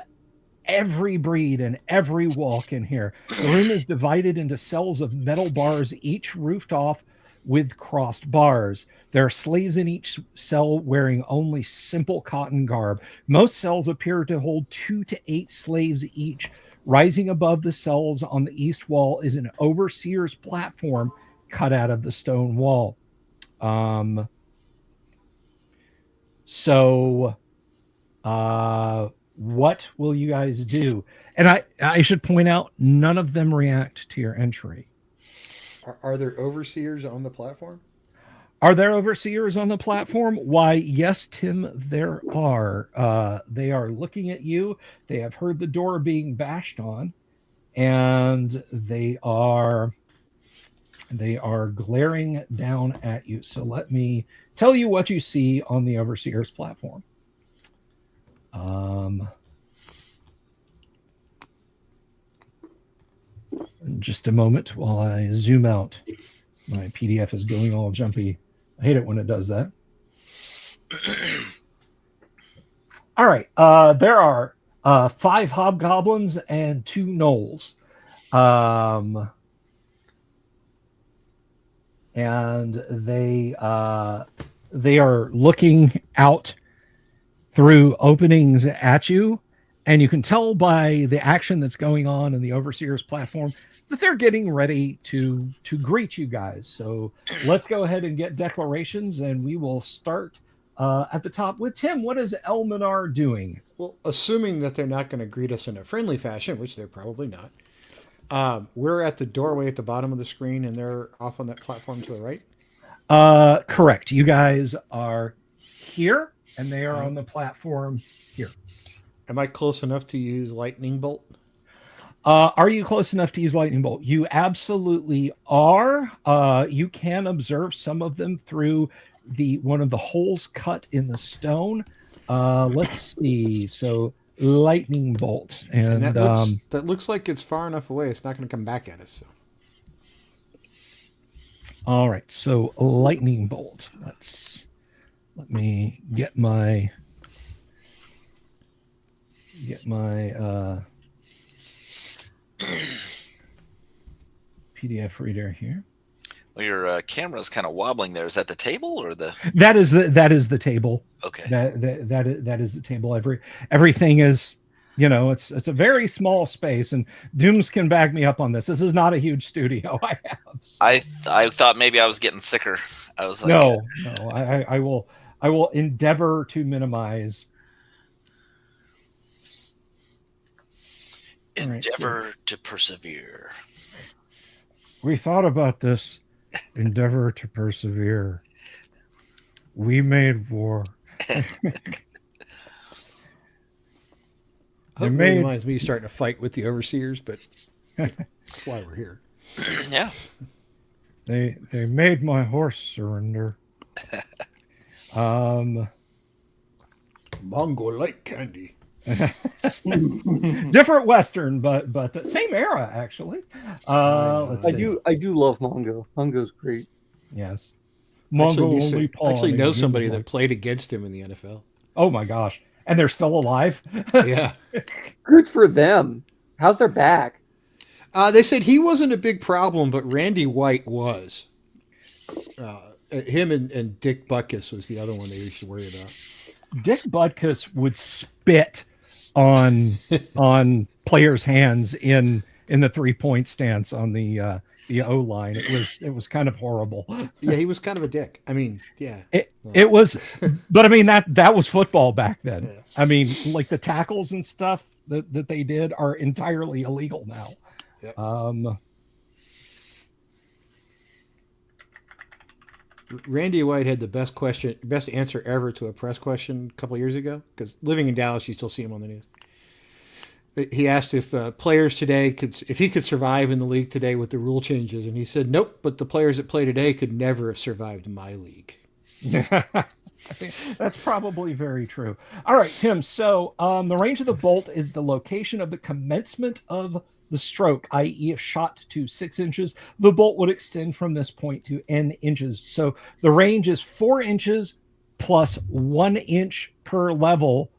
every breed and every walk in here. The room is divided into cells of metal bars, each roofed off with crossed bars. There are slaves in each cell wearing only simple cotton garb. Most cells appear to hold 2 to 8 slaves each. Rising above the cells on the east wall is an overseer's platform cut out of the stone wall. Um, so, what will you guys do? And I should point out, none of them react to your entry. Are there overseers on the platform? Are there overseers on the platform? Why, yes, Tim, there are. They are looking at you. They have heard the door being bashed on, and they are glaring down at you. So let me tell you what you see on the overseers platform. Just a moment while I zoom out. My PDF is going all jumpy. I hate it when it does that. All right. There are 5 hobgoblins and 2 gnolls. And they are looking out through openings at you. And you can tell by the action that's going on in the Overseer's platform that they're getting ready to greet you guys. So let's go ahead and get declarations, and we will start at the top with Tim. What is Elminar doing? Well, assuming that they're not going to greet us in a friendly fashion, which they're probably not, we're at the doorway at the bottom of the screen, and they're off on that platform to the right? Correct. You guys are here, and they are on the platform here. Am I close enough to use lightning bolt? Are you close enough to use lightning bolt? You absolutely are. You can observe some of them through one of the holes cut in the stone. Let's see. So lightning bolt, and that looks like it's far enough away. It's not going to come back at us. So. All right. So lightning bolt. Let me get my PDF reader here. Well, your camera's kind of wobbling there. Is that the table or the? That is the table. Okay. That is the table. Everything is, it's a very small space, and Dooms can back me up on this. This is not a huge studio I have. So. I thought maybe I was getting sicker. I was like, no. I will endeavor to minimize. Endeavor to persevere. We thought about this. Endeavor to persevere. We made war. It reminds me starting a fight with the overseers, but that's why we're here. Yeah. They made my horse surrender. Mongo like candy. Different Western, but same era actually. I do love Mongo. Mongo's great. Yes, Mongo actually know somebody that played against him in the NFL. Oh my gosh, and they're still alive. Yeah, good for them. How's their back? They said he wasn't a big problem, but Randy White was. Him and Dick Butkus was the other one they used to worry about. Dick Butkus would spit on players' hands in the 3-point stance on the O line. It was kind of horrible. Yeah, he was kind of a dick. I mean, yeah. It was, but I mean that was football back then. Yeah. I mean, like the tackles and stuff that they did are entirely illegal now. Yep. Randy White had the best answer ever to a press question a couple of years ago, because living in Dallas, you still see him on the news. He asked if players today if he could survive in the league today with the rule changes, and he said, "Nope, but the players that play today could never have survived in my league." That's probably very true. All right, Tim. So the range of the bolt is the location of the commencement of the stroke, i.e. if shot to 6 inches, the bolt would extend from this point to n inches. So the range is 4 inches plus 1 inch per level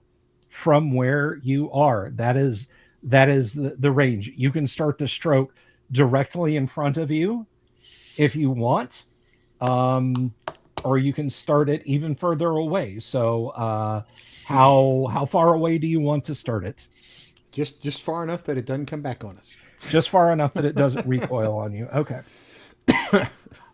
from where you are. That is the range. You can start the stroke directly in front of you if you want, or you can start it even further away. So how far away do you want to start it? Just far enough that it doesn't come back on us. Just far enough that it doesn't recoil on you. Okay.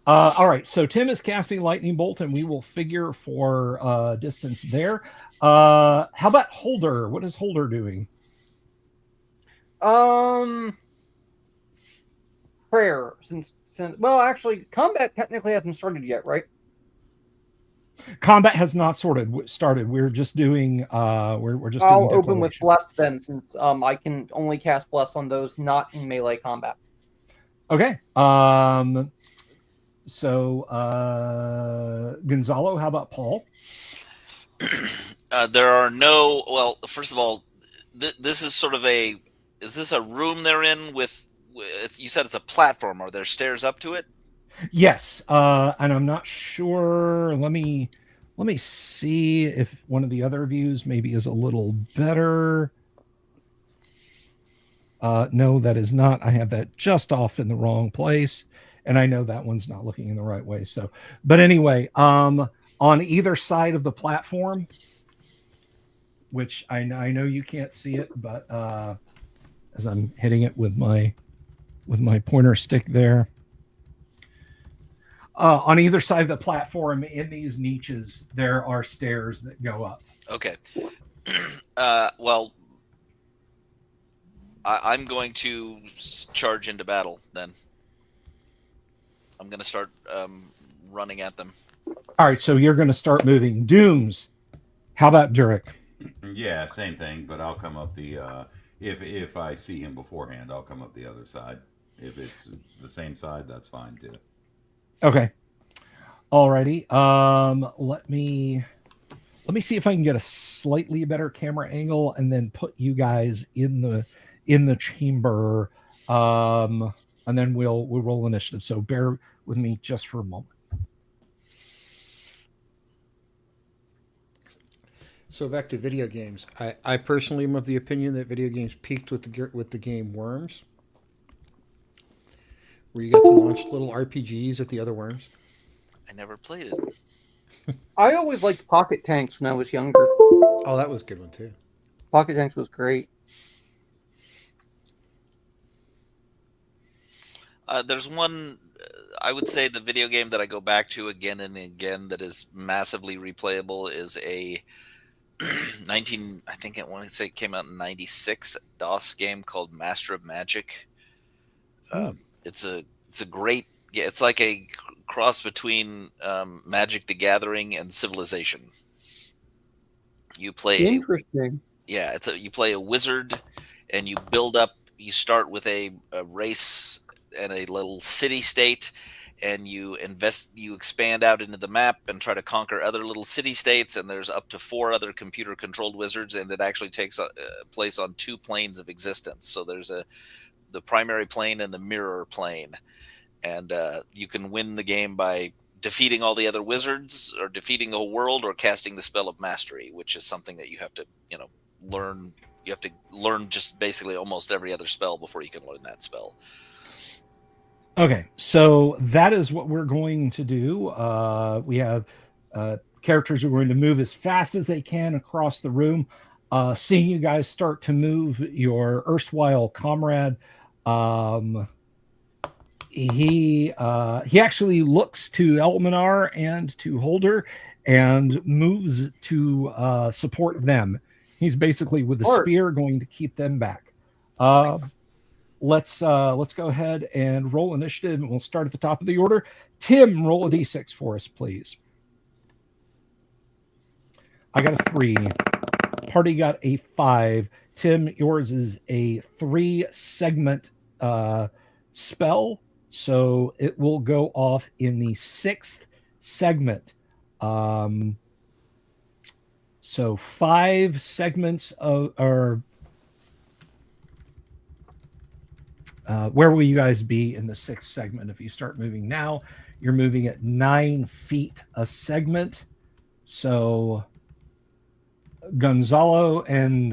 All right, so Tim is casting lightning bolt, and we will figure for distance there. How about Holder? What is Holder doing? Prayer, since well, actually, combat technically hasn't started yet, right? Combat has not started. We're just doing we're just I'll doing open with declaration. bless then, since I can only cast bless on those not in melee combat. Okay. So Gonzalo, how about Paul? There are no. Well, first of all, this is sort of a. Is this a room they're in with? You said it's a platform. Are there stairs up to it? Yes. And I'm not sure. Let me see if one of the other views maybe is a little better. No, that is not. I have that just off in the wrong place, and I know that one's not looking in the right way. So, but anyway, on either side of the platform, which I know you can't see it, but as I'm hitting it with my pointer stick there, on either side of the platform in these niches, there are stairs that go up. Okay. Well, I'm going to charge into battle then. I'm going to start running at them. All right, so you're going to start moving. Dooms. How about Durek? Yeah, same thing, but I'll come up the if I see him beforehand, I'll come up the other side. If it's the same side, that's fine too. Okay. Alrighty. Let me see if I can get a slightly better camera angle and then put you guys in the chamber. And then we'll roll initiative. So bear with me just for a moment. So back to video games. I personally am of the opinion that video games peaked with the game Worms, where you got to launch little RPGs at the other worms. I never played it. I always liked Pocket Tanks when I was younger. Oh, that was a good one too. Pocket Tanks was great. There's one, I would say the video game that I go back to again and again that is massively replayable is a I think I want to say it came out in 96 DOS game called Master of Magic. It's a great, yeah, it's like a cross between Magic the Gathering and Civilization. You play Interesting. you play a wizard and you build up, you start with a race and a little city state, and you expand out into the map and try to conquer other little city states, and there's up to 4 other computer controlled wizards, and it actually takes place on 2 planes of existence. So there's the primary plane and the mirror plane, and you can win the game by defeating all the other wizards or defeating the whole world or casting the spell of mastery, which is something that you have to learn. You have to learn just basically almost every other spell before you can learn that spell. Okay, so that is what we're going to do. We have characters who are going to move as fast as they can across the room. Seeing you guys start to move, your erstwhile comrade, he actually looks to Elminar and to Holder and moves to support them. He's basically with the spear going to keep them back. Let's go ahead and roll initiative, and we'll start at the top of the order. Tim, roll a d6 for us, please. I got a 3. Party got a 5. Tim, yours is a 3-segment spell, so it will go off in the 6th segment. So 5 segments are. Where will you guys be in the 6th segment? If you start moving now, you're moving at 9 feet a segment. So Gonzalo and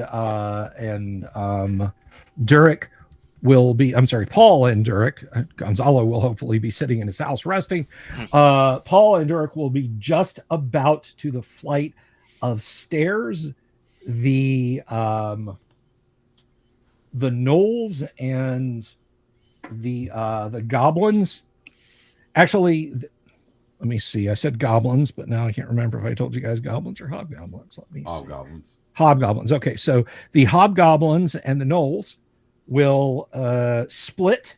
Durek will be, I'm sorry, Paul and Durek. Gonzalo will hopefully be sitting in his house resting. Paul and Durek will be just about to the flight of stairs. The gnolls and the goblins Actually, let me see. I said goblins, but now I can't remember if I told you guys goblins or hobgoblins. Let me see. Hobgoblins. Hobgoblins. Okay, so the hobgoblins and the gnolls will split.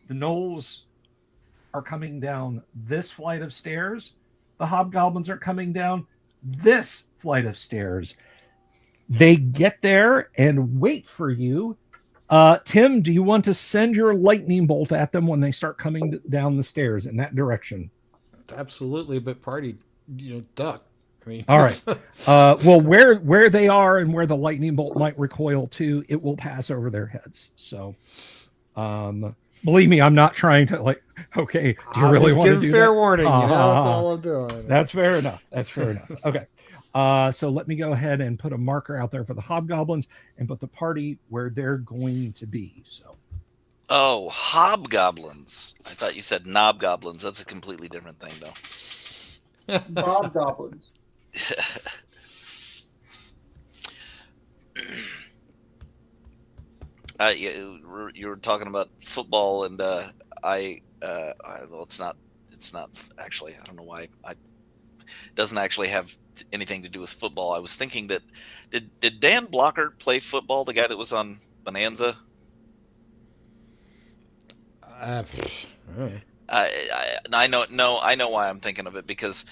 The gnolls are coming down this flight of stairs. The hobgoblins are coming down this flight of stairs. They get there and wait for you. Tim, do you want to send your lightning bolt at them when they start coming down the stairs in that direction? Absolutely, but party, duck. I mean, all right. Well, where they are and where the lightning bolt might recoil to, it will pass over their heads. So, believe me, I'm not trying to okay, do you really want to do fair that? warning, that's all I'm doing. That's fair enough. That's fair enough. Okay. So let me go ahead and put a marker out there for the hobgoblins and put the party where they're going to be. So. Oh, hobgoblins. I thought you said knobgoblins. That's a completely different thing, though. Hobgoblins. You were talking about football, and well, it's not actually. I don't know why. It doesn't actually have anything to do with football. I was thinking that did Dan Blocker play football? The guy that was on Bonanza. I know. No, I know why I'm thinking of it, because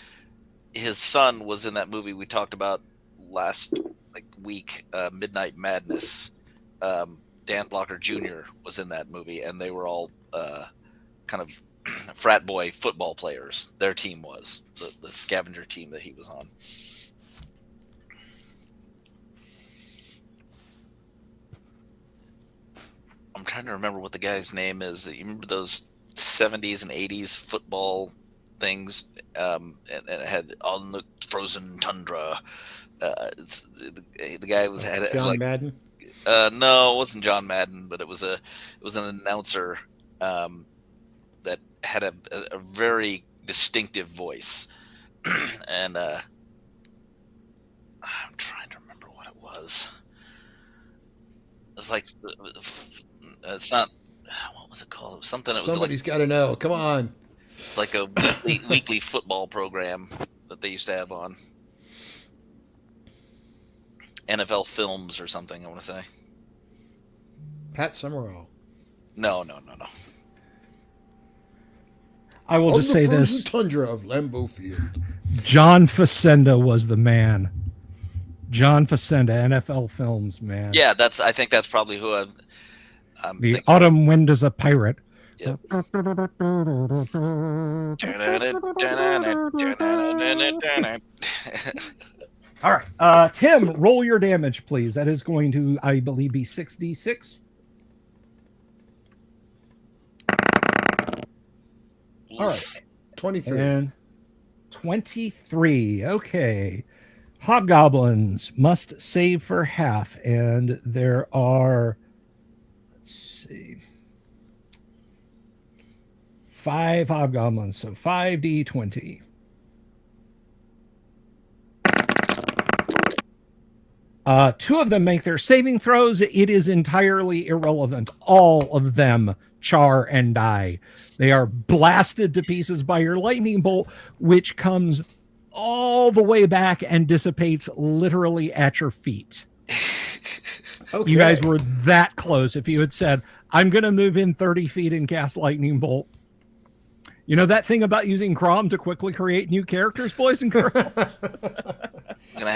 his son was in that movie we talked about last week, Midnight Madness. Dan Blocker Jr. was in that movie, and they were all kind of frat boy football players. Their team was the scavenger team that he was on. I'm trying to remember what the guy's name is. You remember those 70s and 80s football things, and it had on the frozen tundra. The guy had John Madden. No, it wasn't John Madden, but it was an announcer that had a very distinctive voice, and I'm trying to remember what it was. It was like it's not. What was it called? It was something. It was Somebody's got to know. Come on. It's like a weekly football program that they used to have on NFL Films or something, I want to say. Pat Summerall. No. I will just say this. Tundra of Lambeau Field. John Facenda was the man. John Facenda, NFL Films, man. Yeah, I think that's probably who I'm the thinking. Autumn Wind is a Pirate. Yep. All right. Tim, roll your damage, please. That is going to, I believe, be 6d6. All right. 23. And 23. Okay. Hobgoblins must save for half. And there are, let's see, 5 hobgoblins. So 5d20. Two of them make their saving throws. It is entirely irrelevant. All of them char and die. They are blasted to pieces by your lightning bolt, which comes all the way back and dissipates literally at your feet. Okay. You guys were that close. If you had said, I'm going to move in 30 feet and cast lightning bolt. You know that thing about using Crom to quickly create new characters, boys and girls?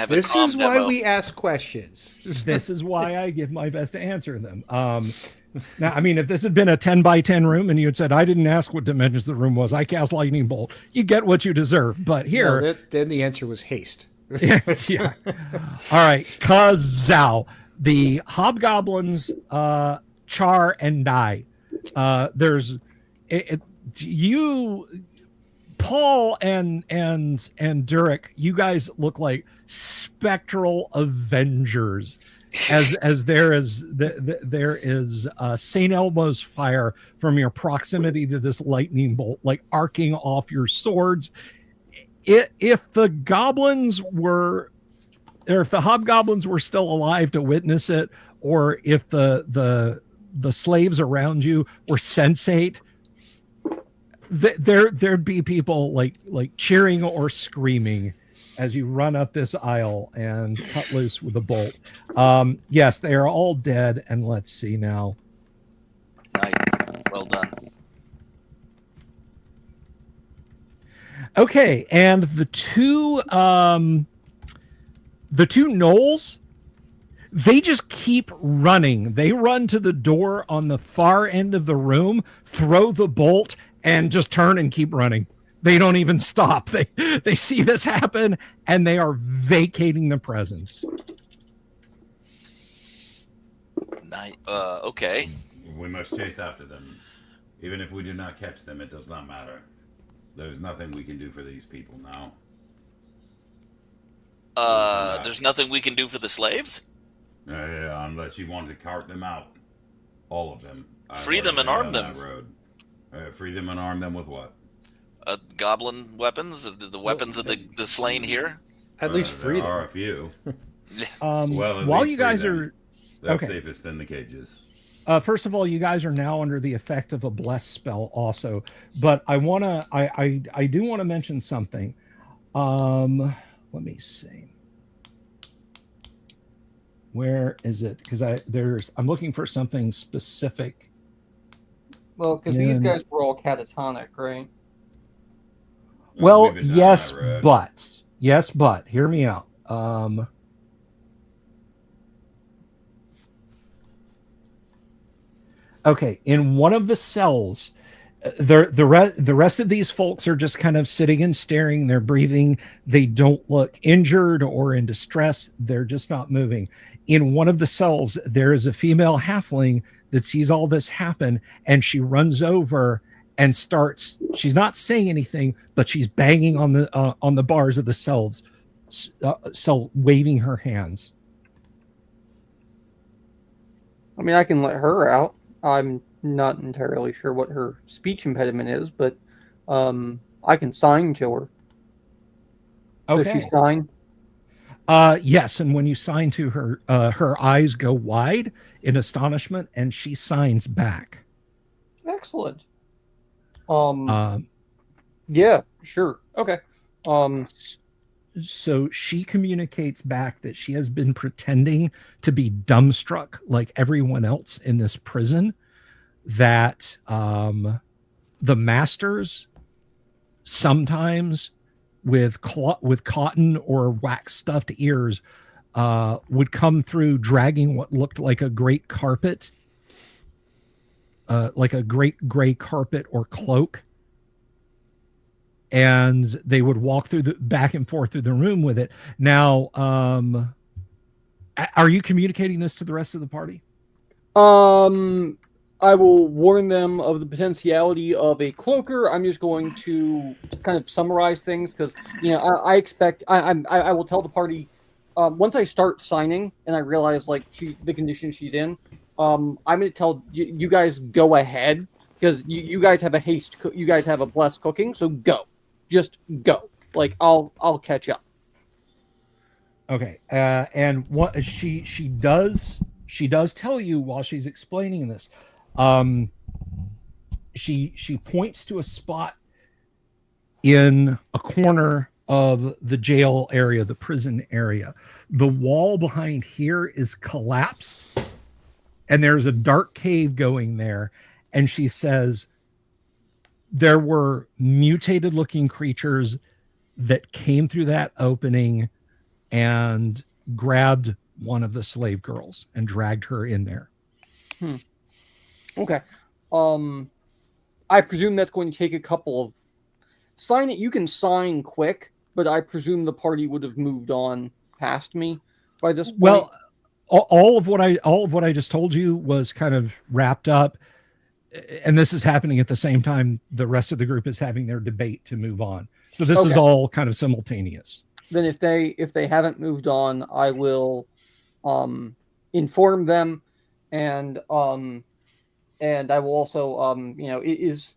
This is why we ask questions. This is why I give my best to answer them. Now, I mean, if this had been a 10 by 10 room and you had said, I didn't ask what dimensions the room was, I cast lightning bolt, you get what you deserve. But here. No, then the answer was haste. Yeah. All right. Kazow. The hobgoblins char and die. Paul and Durek, you guys look like spectral Avengers, as there is St. Elmo's fire from your proximity to this lightning bolt, like arcing off your swords. If the hobgoblins were still alive to witness it, or if the slaves around you were sensate, there'd be people like cheering or screaming as you run up this aisle and cut loose with a bolt. Yes, they are all dead. And let's see now. Nice. Well done. Okay, and the two gnolls, they just keep running. They run to the door on the far end of the room, throw the bolt, and just turn and keep running. They don't even stop. They see this happen, and they are vacating the presence. Okay. We must chase after them. Even if we do not catch them, it does not matter. There's nothing we can do for these people now. There's nothing we can do for the slaves? Yeah, unless you want to cart them out. All of them. Free them and arm them. Free them and arm them with what? Goblin weapons? The weapons of the slain here? At least free there them. are a few. Well, while you guys are... They're okay. safest in the cages. First of all, you guys are now under the effect of a bless spell also, but I do want to mention something. Let me see. Where is it? Because I'm looking for something specific. Well, because these guys were all catatonic, right? Well, yes, but hear me out. Okay, in one of the cells, the rest of these folks are just kind of sitting and staring. They're breathing. They don't look injured or in distress. They're just not moving. In one of the cells, there is a female halfling that sees all this happen, and she runs over and starts. She's not saying anything, but she's banging on the bars of the cells, cell, waving her hands. I mean, I can let her out. I'm not entirely sure what her speech impediment is, but I can sign to her. Okay. Does she sign? Yes, and when you sign to her, her eyes go wide in astonishment, and she signs back. Excellent. Yeah, sure. Okay. So she communicates back that she has been pretending to be dumbstruck like everyone else in this prison, that the masters sometimes with cotton or wax stuffed ears would come through dragging what looked like a great carpet, like a great gray carpet or cloak. And they would walk through the back and forth through the room with it. Now, are you communicating this to the rest of the party? I will warn them of the potentiality of a cloaker. I'm just going to kind of summarize things because, I expect I will tell the party once I start signing and I realize like the condition she's in. I'm going to tell you guys go ahead because you guys have you guys have a blessed cooking, so go. Just go. Like I'll catch up. Okay. And what she does tell you while she's explaining this. She points to a spot in a corner of the jail area, the prison area. The wall behind here is collapsed, and there's a dark cave going there. And she says, there were mutated looking creatures that came through that opening and grabbed one of the slave girls and dragged her in there. Okay. I presume that's going to take a couple of sign it. You can sign quick, but I presume the party would have moved on past me by this point. Well, all of what I just told you was kind of wrapped up. And this is happening at the same time the rest of the group is having their debate to move on. So this is all kind of simultaneous. Then if they haven't moved on, I will inform them, and I will also is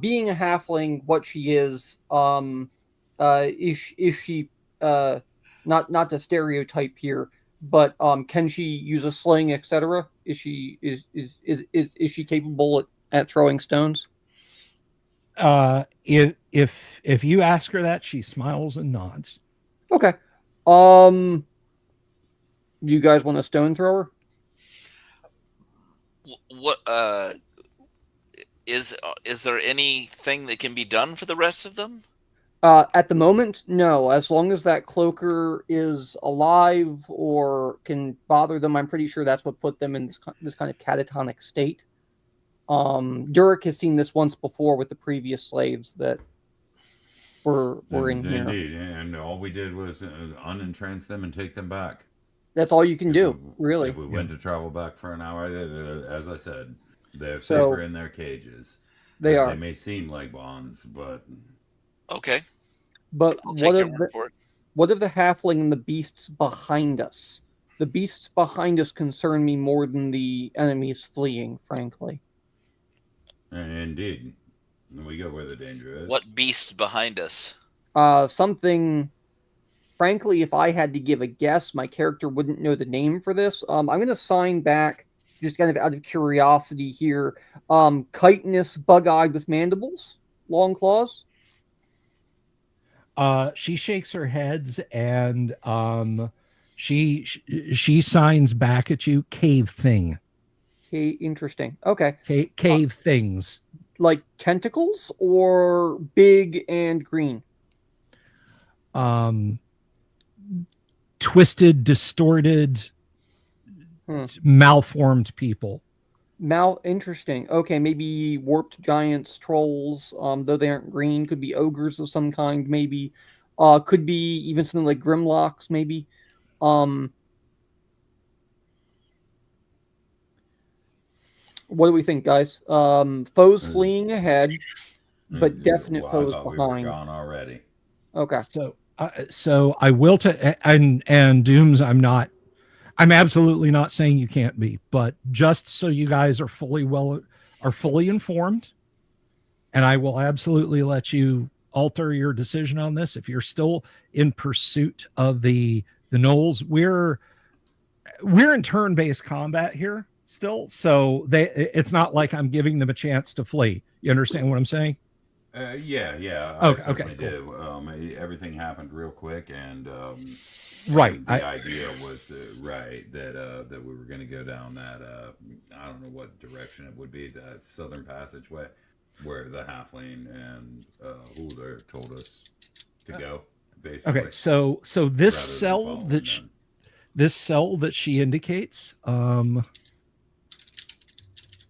being a halfling what she is she not to stereotype here, but can she use a sling, etc.? Is she capable at throwing stones? If you ask her that, she smiles and nods. Okay. You guys want a stone thrower? What is there anything that can be done for the rest of them? At the moment, no. As long as that cloaker is alive or can bother them, I'm pretty sure that's what put them in this kind of catatonic state. Durek has seen this once before with the previous slaves that were in here. Indeed, and all we did was unentrance them and take them back. That's all you can do, really. If we went to travel back for an hour, as I said, they're So- safer in their cages. They are. They may seem like bonds, but Okay, But I'll take your word for it. what of the halfling and the beasts behind us? The beasts behind us concern me more than the enemies fleeing, frankly. indeed, we go where the danger is. What beasts behind us? Something, frankly, if I had to give a guess, my character wouldn't know the name for this. I'm going to sign back, just kind of out of curiosity here, chitinous, bug-eyed with mandibles, long claws. She shakes her heads and she signs back at you, cave thing. Okay, interesting. Okay. Cave things. Like tentacles or big and green? Twisted, distorted, malformed people. Interesting. Okay, maybe warped giants, trolls, though they aren't green, could be ogres of some kind, maybe. Could be even something like Grimlocks, maybe. What do we think, guys? Foes fleeing ahead, but definite Well, I foes thought behind. We were gone already. Okay. So I will and Dooms. I'm absolutely not saying you can't be, but just so you guys are fully informed, and I will absolutely let you alter your decision on this if you're still in pursuit of the gnolls. We're in turn-based combat here still, so it's not like I'm giving them a chance to flee. You understand what I'm saying? Yeah. Okay, I certainly cool. do. Everything happened real quick, and Right. The idea was that we were going to go down that I don't know what direction it would be, that southern passageway where the halfling and Hulder told us to go. Basically. Okay. So this cell that she indicates,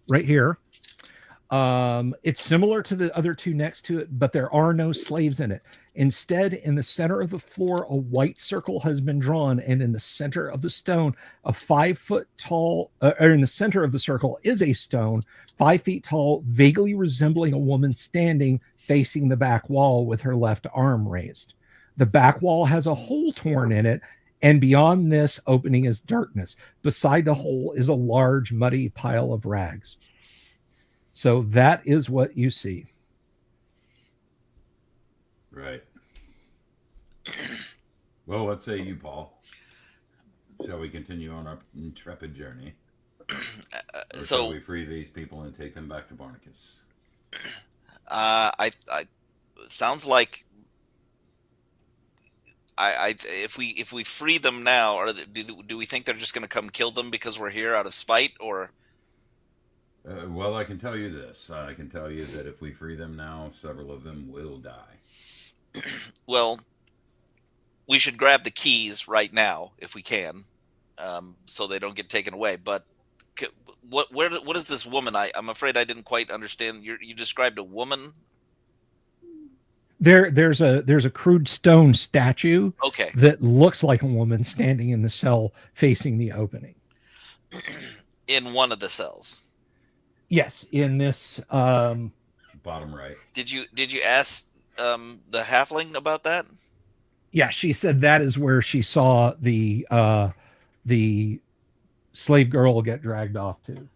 right here. It's similar to the other two next to it, but there are no slaves in it. Instead, in the center of the floor, a white circle has been drawn, and in the center of the stone, a 5 foot tall, or in the center of the circle is a stone, 5 feet tall, vaguely resembling a woman standing facing the back wall with her left arm raised. The back wall has a hole torn in it, and beyond this opening is darkness. Beside the hole is a large, muddy pile of rags. So that is what you see. Right. Well, what say you, Paul? Shall we continue on our intrepid journey? Or shall we free these people and take them back to Barnacus? I sounds like if we free them now, or do we think they're just going to come kill them because we're here out of spite, or? Well, I can tell you this. I can tell you that if we free them now, several of them will die. Well, we should grab the keys right now if we can, so they don't get taken away. But what is this woman? I'm afraid I didn't quite understand. You described a woman. There's a crude stone statue. Okay. That looks like a woman standing in the cell facing the opening. In one of the cells. Yes, in this bottom right. Did you ask the halfling about that? Yeah, she said that is where she saw the slave girl get dragged off to.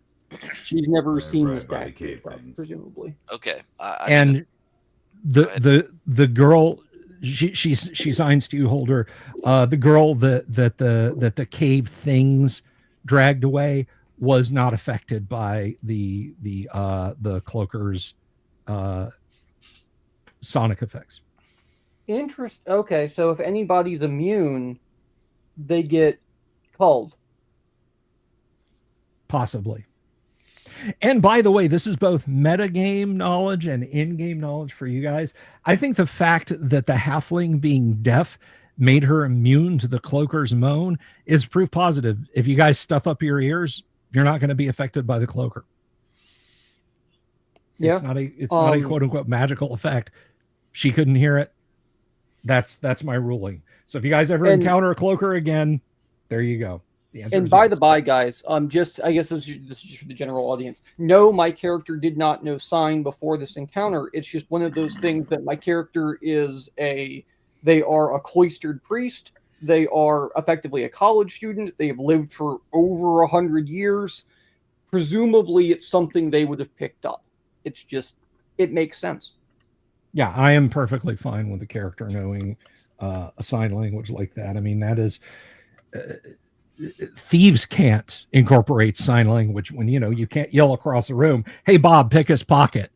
She's never seen right this by the statue, cave things. presumably. Okay. And the girl, she signs to you, Holder. The girl that the cave things dragged away was not affected by the cloaker's sonic effects. Okay, so if anybody's immune, they get culled. Possibly. And by the way, this is both metagame knowledge and in-game knowledge for you guys. I think the fact that the halfling being deaf made her immune to the cloaker's moan is proof positive. If you guys stuff up your ears, you're not going to be affected by the cloaker. Yeah. It's not a quote unquote magical effect. She couldn't hear it. That's my ruling. So if you guys ever encounter a cloaker again, there you go. The answer and by yes. The by, guys, I guess this is just for the general audience. No, my character did not know sign before this encounter. It's just one of those things that my character they are a cloistered priest. They are effectively a college student. They have lived for over 100 years. Presumably, it's something they would have picked up. It's just, it makes sense. Yeah, I am perfectly fine with the character knowing a sign language like that. I mean, that is... thieves can't incorporate sign language when, you can't yell across the room, hey, Bob, pick his pocket,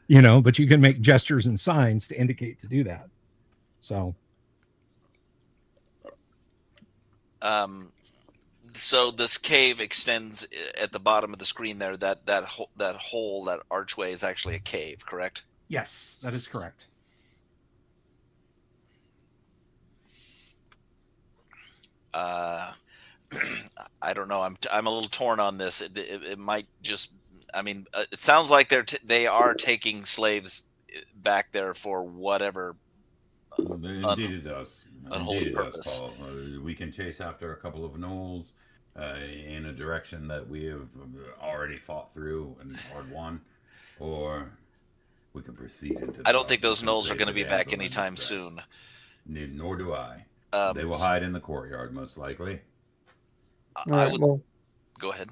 but you can make gestures and signs to indicate to do that. So... So this cave extends at the bottom of the screen there. That hole, that archway is actually a cave, correct? Yes, that is correct. I don't know. I'm a little torn on this. It might just. I mean, it sounds like they are taking slaves back there for whatever. Indeed, it does. Unholy purpose. Paul. We can chase after a couple of gnolls in a direction that we have already fought through and won, or we can proceed into. I don't think those gnolls are going to be back anytime soon. Nor do I. They will hide in the courtyard, most likely. Well, go ahead.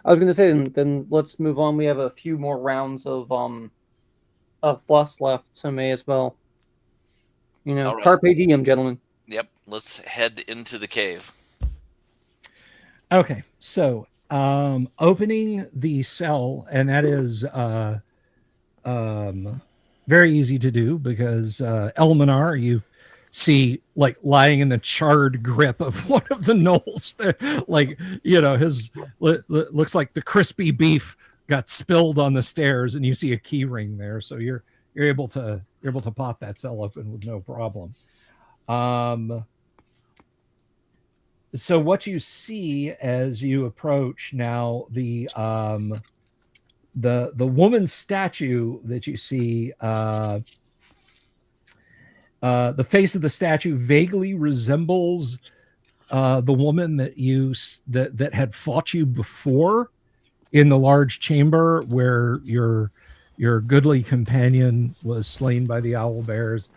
I was going to say, then let's move on. We have a few more rounds of plus left, so may as well. Right. Carpe diem, gentlemen. Yep, let's head into the cave. Okay, so opening the cell, and that is very easy to do because Elminar, you see like lying in the charred grip of one of the gnolls. Like, his looks like the crispy beef got spilled on the stairs, and you see a key ring there. So you're able to pop that cell open with no problem. So what you see as you approach now, the woman statue that you see, the face of the statue vaguely resembles the woman that had fought you before in the large chamber where your goodly companion was slain by the owl bears.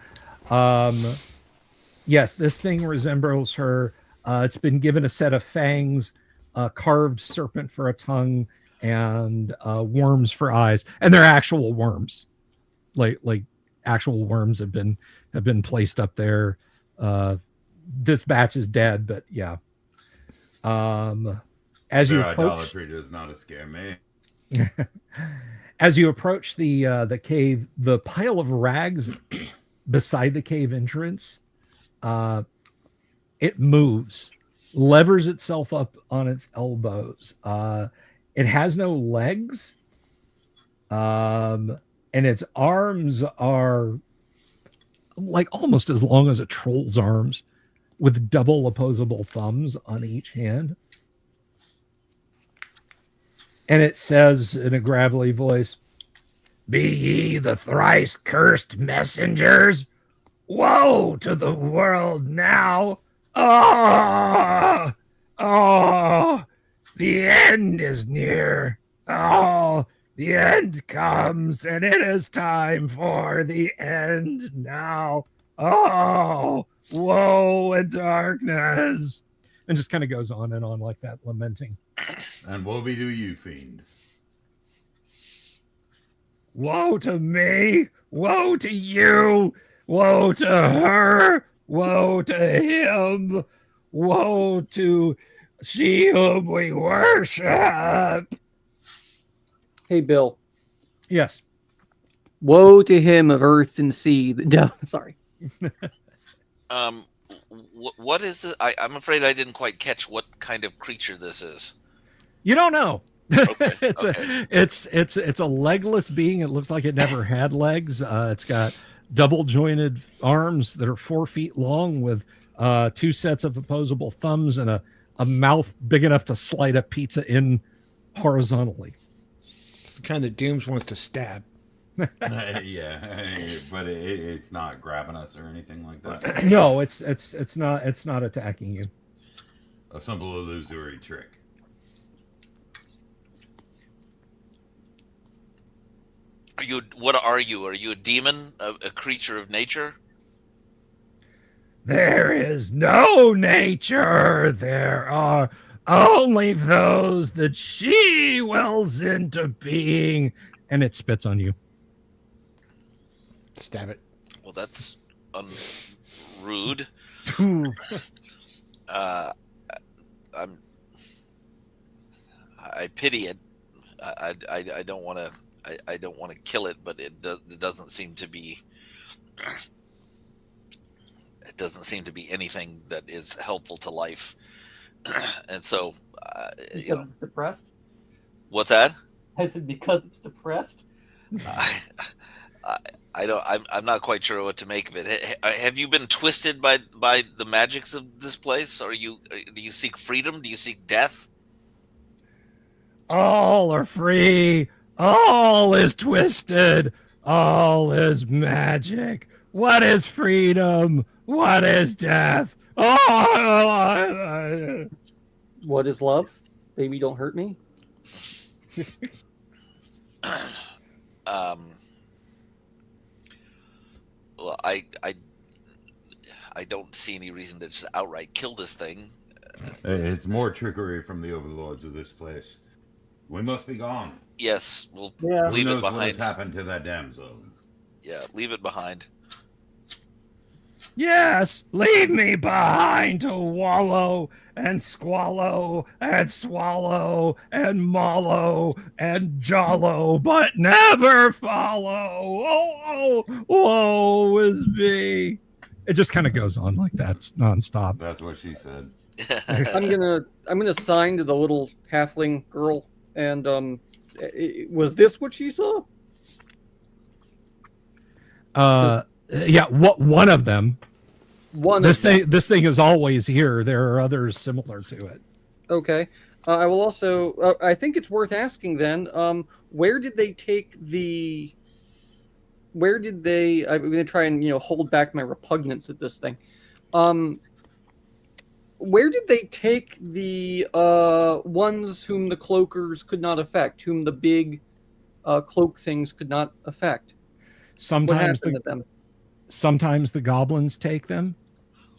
Yes, this thing resembles her. It's been given a set of fangs, a carved serpent for a tongue, and worms for eyes, and they're actual worms, like actual worms have been placed up there. This batch is dead, but yeah. As you approach, idolatry does not scare me. As you approach the cave, the pile of rags beside the cave entrance, it moves, levers itself up on its elbows. It has no legs, and its arms are like almost as long as a troll's arms, with double opposable thumbs on each hand. And it says in a gravelly voice, "Be ye the thrice cursed messengers? Woe to the world now! Oh, the end is near. Oh, the end comes, and it is time for the end now. Oh, woe and darkness." And just kind of goes on and on like that, lamenting. And woe be to you, fiend. Woe to me, woe to you, woe to her, woe to him, woe to she whom we worship. Hey, Bill. Yes. Woe to him of earth and sea. No, sorry. What is it? I'm afraid I didn't quite catch what kind of creature this is. You don't know. Okay, it's okay. it's a legless being. It looks like it never had legs. It's got double jointed arms that are 4 feet long with 2 sets of opposable thumbs and a mouth big enough to slide a pizza in horizontally. It's the kind that Dooms wants to stab. Yeah, but it's not grabbing us or anything like that. No, it's not attacking you. A simple illusory trick. What are you? Are you a demon? A creature of nature? There is no nature. There are only those that she wills into being. And it spits on you. Stab it. Well, that's rude. I pity it. I don't want to. I don't want to kill it, but it doesn't seem to be. It doesn't seem to be anything that is helpful to life, and so Because it's depressed. What's that? I said because it's depressed. I don't. I'm not quite sure what to make of it. Have you been twisted by the magics of this place? Do you seek freedom? Do you seek death? All are free. All is twisted. All is magic. What is freedom? What is death? Oh! What is love? Baby, don't hurt me. Well, I don't see any reason to just outright kill this thing. It's more trickery from the overlords of this place. We must be gone. Yes, we'll Yeah. leave Who it knows what has behind. happened to that damsel? Yeah, leave it behind. Yes, leave me behind to wallow and squallow and swallow and mallow and jollow, but never follow. Oh, woe is me. It just kind of goes on like that, it's nonstop. That's what she said. I'm gonna sign to the little halfling girl, and was this what she saw? Yeah, one of them. This This thing is always here. There are others similar to it. Okay. I will also. I think it's worth asking then. Where did they take the? Where did they? I'm going to try and hold back my repugnance at this thing. Where did they take the ones whom the cloakers could not affect, whom the big cloak things could not affect? Sometimes what happened to them? Sometimes the goblins take them,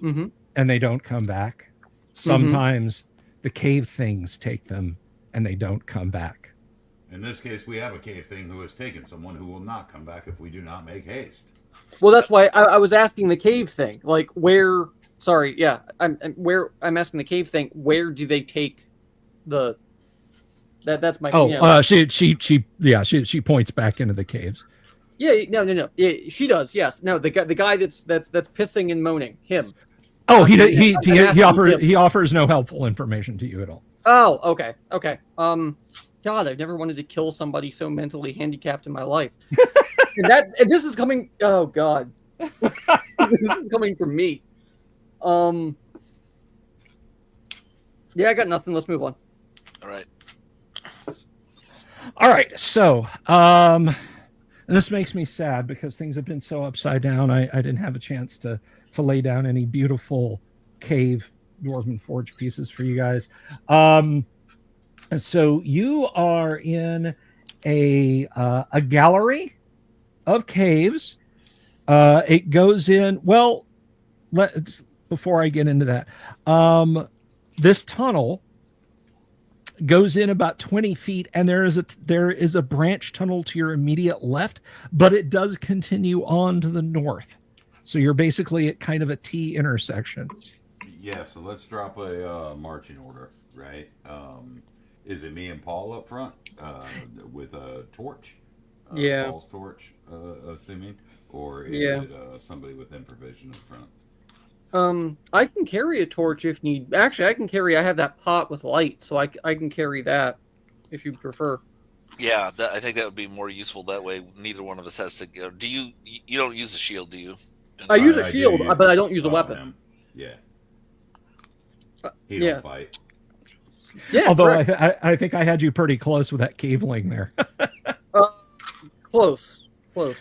Mm-hmm. and they don't come back. Sometimes the cave things take them, and they don't come back. In this case, we have a cave thing who has taken someone who will not come back if we do not make haste. Well, that's why I was asking the cave thing. Like, where? Sorry, yeah, I'm asking the cave thing. Where do they take the? That's my. She points back into the caves. Yeah, no. Yeah, she does. Yes, no. The guy that's pissing and moaning. Him. Oh, he offers no helpful information to you at all. Oh, okay. God, I've never wanted to kill somebody so mentally handicapped in my life. and this is coming. Oh God, this is coming from me. Yeah, I got nothing. Let's move on. All right. So, and this makes me sad because things have been so upside down. I didn't have a chance to lay down any beautiful cave Dwarven Forge pieces for you guys. And so you are in a gallery of caves. It goes in, well, before I get into that, this tunnel goes in about 20 feet, and there is a branch tunnel to your immediate left, but it does continue on to the north. So you're basically at kind of a T intersection. Yeah, so let's drop a marching order, right? Is it me and Paul up front with a torch? Yeah. Paul's torch, assuming, or is Yeah. it somebody within provision in front? I can carry a torch if need. Actually, I can carry. I have that pot with light, so I can carry that if you prefer. Yeah, I think that would be more useful. That way, neither one of us has to go. Do you? You don't use a shield, do you? I use a I do shield, use- but I don't use a oh, weapon. him. Yeah. He yeah. don't fight. Yeah. Although correct. I think I had you pretty close with that caveling there. Close.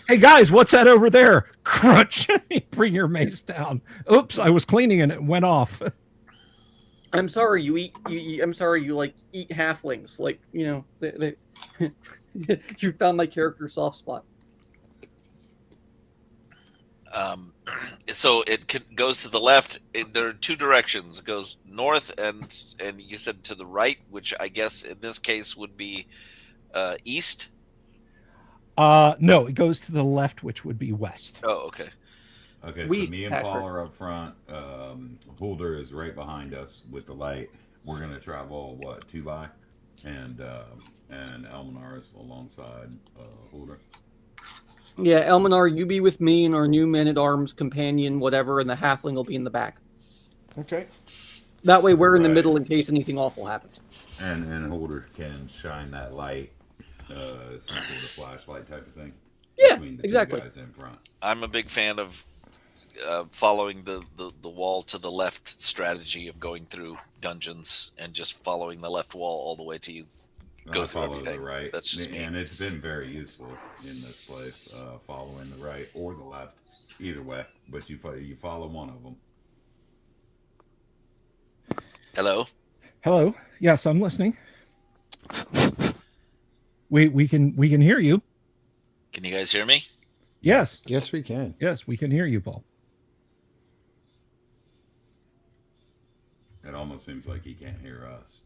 Hey guys, what's that over there? Crunch! Bring your mace down. Oops, I was cleaning and it went off. I'm sorry you eat. I'm sorry you like eat halflings. Like they you found my character's soft spot. So it goes to the left. There are two directions. It goes north and you said to the right, which I guess in this case would be east. No, it goes to the left, which would be west. Oh, okay. Okay, We so me and Patrick. Paul are up front. Holder is right behind us with the light. We're gonna travel 2 by, and Elminar is alongside Holder. Yeah, Elminar, you be with me and our new man-at-arms companion, whatever, and the halfling will be in the back. Okay. That way we're in the Right. middle in case anything awful happens. And Holder can shine that light, some sort of flashlight type of thing. Yeah, between the exactly. Two guys in front. I'm a big fan of following the wall to the left strategy of going through dungeons and just following the left wall all the way to you go I through follow everything. the right. That's just me. And it's been very useful in this place, following the right or the left, either way. But you follow one of them. Hello. Hello. Yes, I'm listening. We can hear you. Can you guys hear me? Yes. Yes, we can. Yes, we can hear you, Paul. It almost seems like he can't hear us.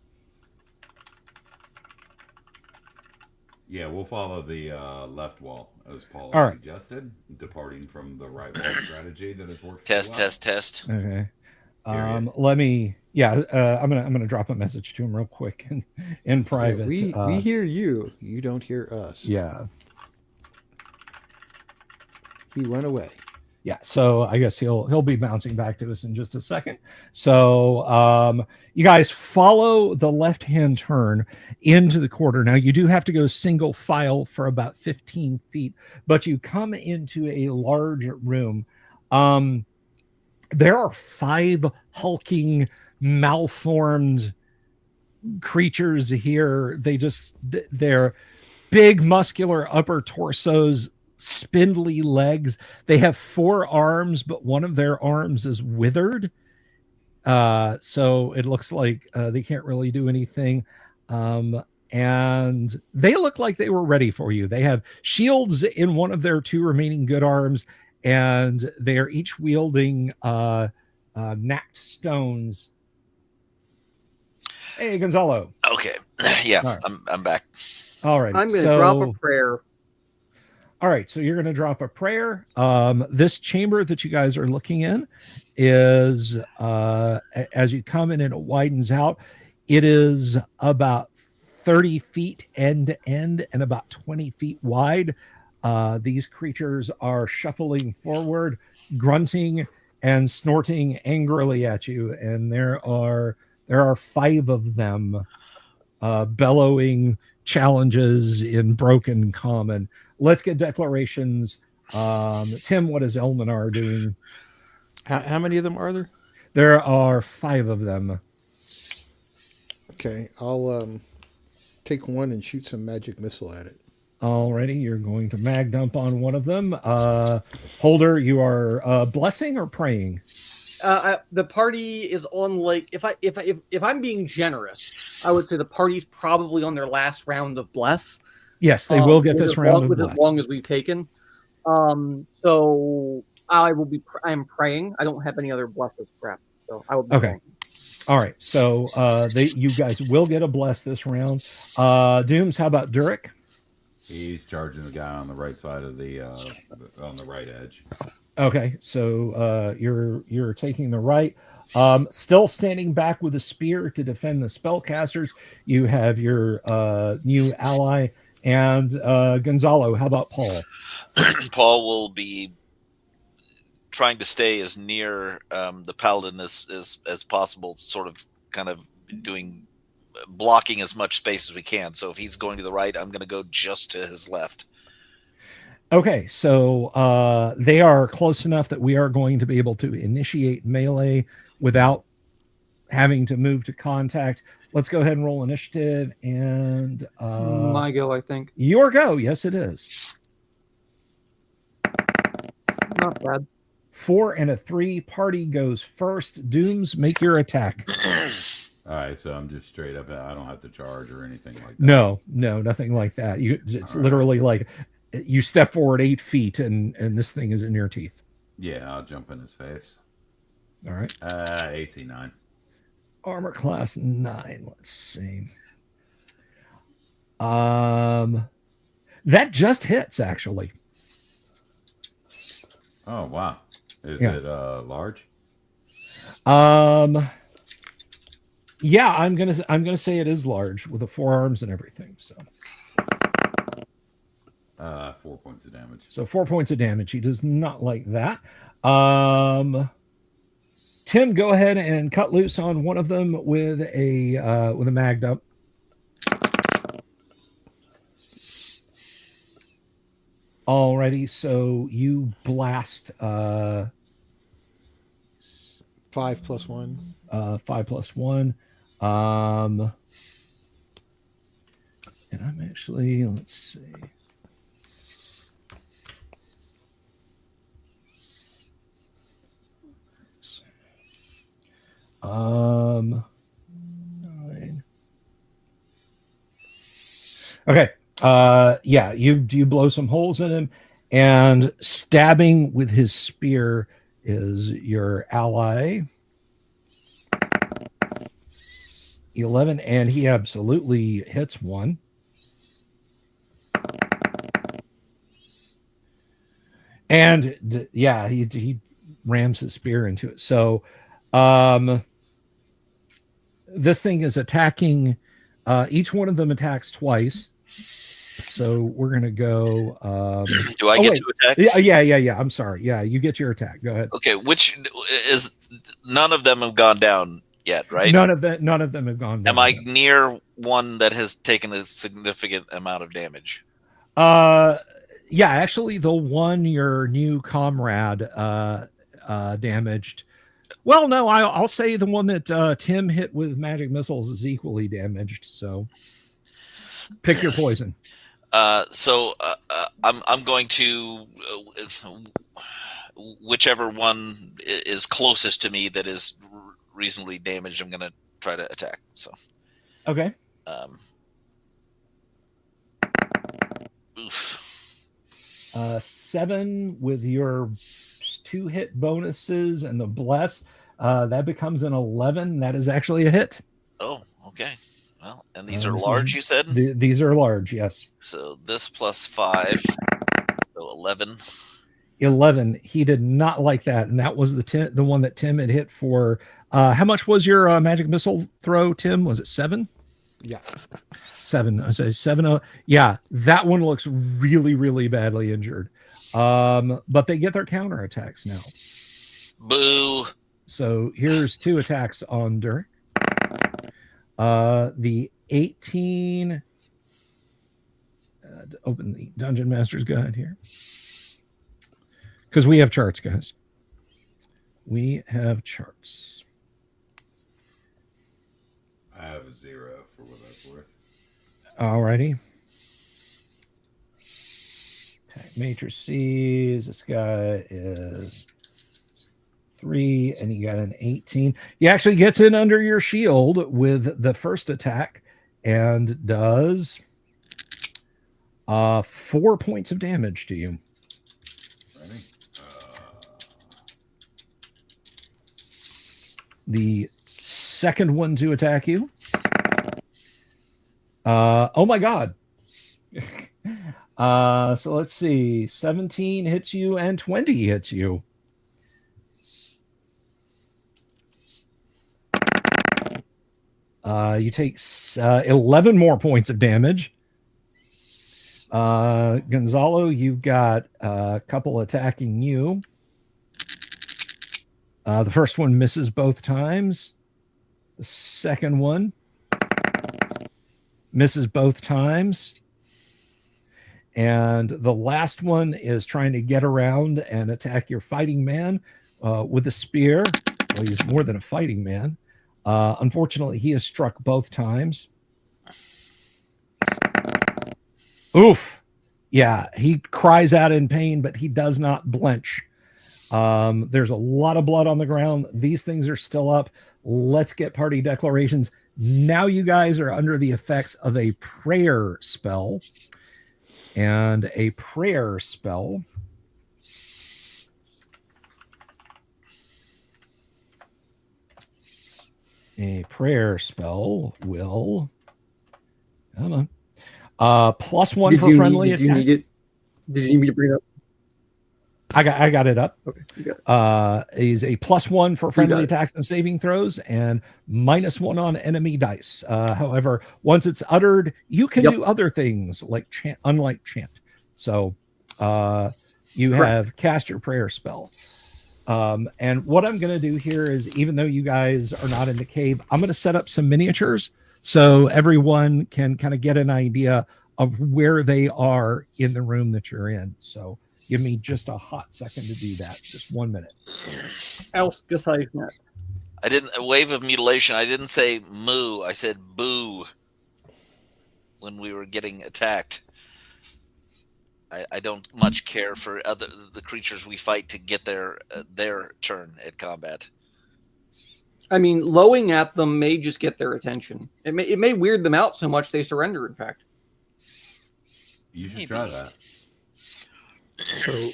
Yeah, we'll follow the left wall as Paul All right. suggested, departing from the right wall strategy that has worked. Test, so well. test. Okay. Hear Let me. Yeah. I'm gonna drop a message to him real quick in private. We hear you. You don't hear us. Yeah. He went away. Yeah, so I guess he'll be bouncing back to us in just a second. So you guys follow the left-hand turn into the corridor. Now you do have to go single file for about 15 feet, but you come into a large room. There are 5 hulking, malformed creatures here. They're big, muscular upper torsos, spindly legs. They have 4 arms, but one of their arms is withered. So it looks like they can't really do anything. And they look like they were ready for you. They have shields in one of their 2 remaining good arms, and they are each wielding knacked stones. Hey, Gonzalo. Okay. Yeah, All right. I'm back. All right. I'm going to drop a prayer. All right, so you're going to drop a prayer. This chamber that you guys are looking in is, as you come in and it widens out, it is about 30 feet end to end and about 20 feet wide. These creatures are shuffling forward, grunting and snorting angrily at you, and there are 5 of them bellowing challenges in broken common. Let's get declarations. Tim, what is Elminar doing? How many of them are there? There are 5 of them. Okay, I'll take one and shoot some magic missile at it. Alrighty, you're going to mag dump on one of them. Holder, you are blessing or praying? The party is on like if I'm being generous, I would say the party's probably on their last round of bless. Yes, they will get this round of bless. As long as we've taken. So I'm praying. I don't have any other blesses prepped, so I will be praying. All right, so you guys will get a bless this round. Dooms, how about Durek? He's charging the guy on the right side of the on the right edge. Okay, so you're taking the right. Still standing back with a spear to defend the spellcasters. You have your new ally And Gonzalo, how about Paul? Paul will be trying to stay as near the paladin as possible, sort of kind of blocking as much space as we can. So if he's going to the right, I'm going to go just to his left. Okay, so they are close enough that we are going to be able to initiate melee without having to move to contact. Let's go ahead and roll initiative. And My go, I think. your go. Yes, it is. Not bad. 4 and a 3. Party goes first. Dooms, make your attack. All right, so I'm just straight up. I don't have to charge or anything like that. No, nothing like that. It's literally like you step forward 8 feet and this thing is in your teeth. Yeah, I'll jump in his face. All right. AC 9. Armor class 9. Let's see. That just hits, actually. Oh wow. Is it large? Yeah, I'm gonna say it is large with the 4 arms and everything. So 4 points of damage. So 4 points of damage. He does not like that. Tim, go ahead and cut loose on one of them with a magged up. Alrighty, so you blast 5 plus 1. 5 plus 1. And I'm actually, let's see. Nine. Okay. Yeah, you blow some holes in him, and stabbing with his spear is your ally. 11, and he absolutely hits one. And yeah, he rams his spear into it. So this thing is attacking. Each one of them attacks twice. So we're gonna go. Do I get to attack? Yeah. I'm sorry. Yeah, you get your attack. Go ahead. Okay, which is none of them have gone down yet, right? None of them have gone down. Am I yet. near one that has taken a significant amount of damage? Yeah, actually, the one your new comrade damaged. Well, no, I'll say the one that Tim hit with magic missiles is equally damaged. So pick your poison. So I'm going to whichever one is closest to me that is reasonably damaged. I'm going to try to attack. So okay. Oof. 7 with your 2 hit bonuses and the bless. That becomes an 11. That is actually a hit. Oh, okay. Well, and these are large, you said? These are large, yes. So this plus 5, so 11. 11. He did not like that, and that was the one that Tim had hit for. How much was your magic missile throw, Tim? Was it 7? Yeah. 7. I say 7. Yeah, that one looks really, really badly injured. But they get their counter attacks now. Boo. So here's 2 attacks on Dirk. The 18. Open the Dungeon Master's Guide here. Because we have charts, guys. We have charts. I have a 0 for what that's worth. Alrighty. Attack matrices. This guy is 3, and he got an 18. He actually gets in under your shield with the first attack and does 4 points of damage to you. Ready? The second one to attack you. Oh my god. So let's see. 17 hits you and 20 hits you. You take 11 more points of damage. Gonzalo, you've got a couple attacking you. The first one misses both times. The second one misses both times. And the last one is trying to get around and attack your fighting man with a spear. Well, he's more than a fighting man. Unfortunately, he is struck both times. Oof. Yeah, he cries out in pain, but he does not blench. There's a lot of blood on the ground. These things are still up. Let's get party declarations. Now you guys are under the effects of a prayer spell. And a prayer spell will, come on, +1 for friendly attack. Did you need it? Did you need me to bring it up? I got it up. Okay, you got it. Is a +1 for friendly attacks and saving throws, and -1 on enemy dice. However, once it's uttered, you can do other things like chant, unlike chant. So you have cast your prayer spell. And what I'm going to do here is, even though you guys are not in the cave, I'm going to set up some miniatures so everyone can kind of get an idea of where they are in the room that you're in. So give me just a hot second to do that. Just 1 minute. Else, just how you can. I didn't a wave of mutilation. I didn't say moo. I said boo when we were getting attacked. I don't much care for the creatures we fight to get their turn at combat. I mean, lowing at them may just get their attention. It may weird them out so much they surrender. In fact, You should try that. So,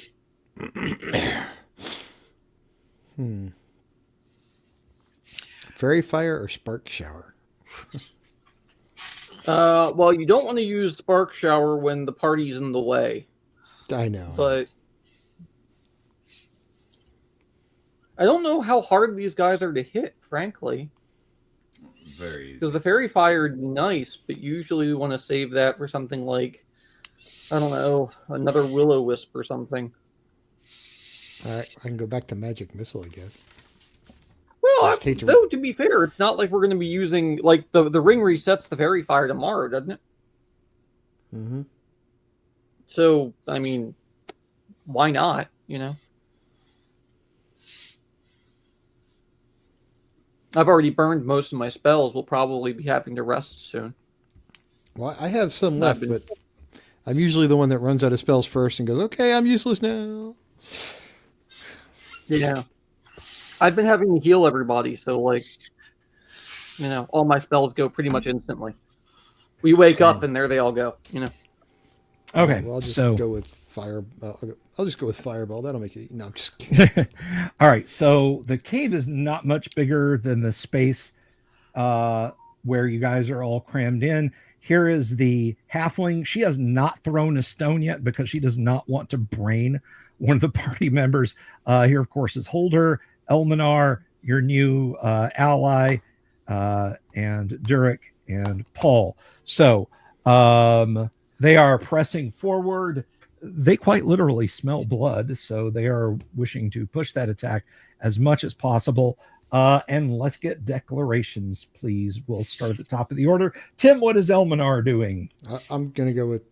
Fairy fire or spark shower? well, you don't want to use spark shower when the party's in the way. I know. But I don't know how hard these guys are to hit, frankly. Very easy. Because the fairy fire would be nice, but usually we want to save that for something like, I don't know, another will-o-wisp or something. All right, I can go back to magic missile, I guess. Well, though, to be fair, it's not like we're going to be using, like, the ring resets the fairy fire tomorrow, doesn't it? Mm-hmm. So, I mean, why not, you know? I've already burned most of my spells. We'll probably be having to rest soon. Well, I have some left, but I'm usually the one that runs out of spells first and goes, okay, I'm useless now. Yeah. I've been having to heal everybody, so, like, you know, all my spells go pretty much instantly. We wake up and there they all go, you know? Okay, well, I'll just so go with fire. I'll just go with fireball. That'll make it. No, I'm just kidding. all right, so the cave is not much bigger than the space where you guys are all crammed in. Here is the halfling. She has not thrown a stone yet because she does not want to brain one of the party members. Here, of course, is Holder, Elminar, your new ally, and Durek and Paul. So they are pressing forward. They quite literally smell blood, so they are wishing to push that attack as much as possible. And let's get declarations, please. We'll start at the top of the order. Tim, what is Elminar doing? I'm going to go with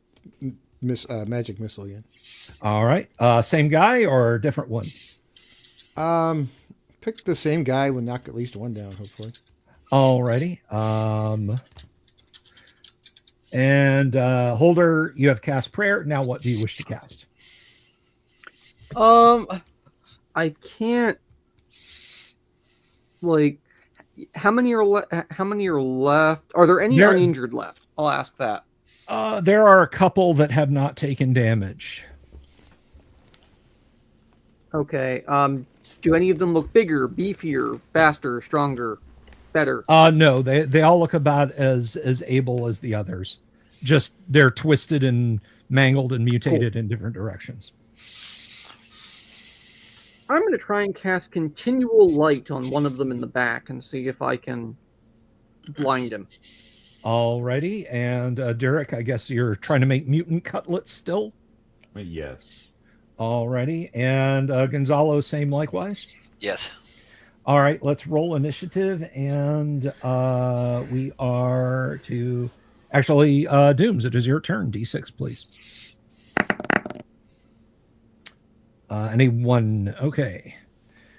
magic missile again. All right. Same guy or different one? Pick the same guy. We'll knock at least one down, hopefully. All righty. And Holder, you have cast prayer. Now what do you wish to cast? I can't, like, how many are left? Are there any uninjured left? I'll ask that. There are a couple that have not taken damage. Okay. Do any of them look bigger, beefier, faster, stronger, better? No, they all look about as able as the others. Just they're twisted and mangled and mutated in different directions. I'm going to try and cast continual light on one of them in the back and see if I can blind him. Alrighty, and Derek, I guess you're trying to make mutant cutlets still. Yes. Alrighty, and Gonzalo, same likewise. Yes. All right, let's roll initiative, and we are to actually Dooms. It is your turn. D6, please. And a 1. Okay,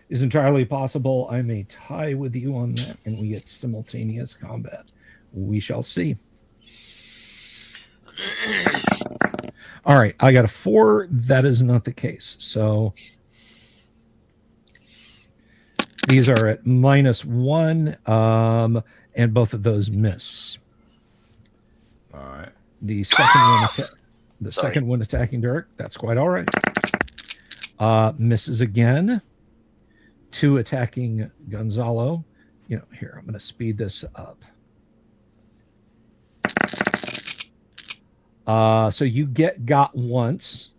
is entirely possible. I may tie with you on that, and we get simultaneous combat. We shall see. All right, I got a 4. That is not the case. So these are at -1, and both of those miss. All right. The second one, Sorry. second one attacking Derek. That's quite all right. Misses again. 2 attacking Gonzalo. Here, I'm going to speed this up. So you got once.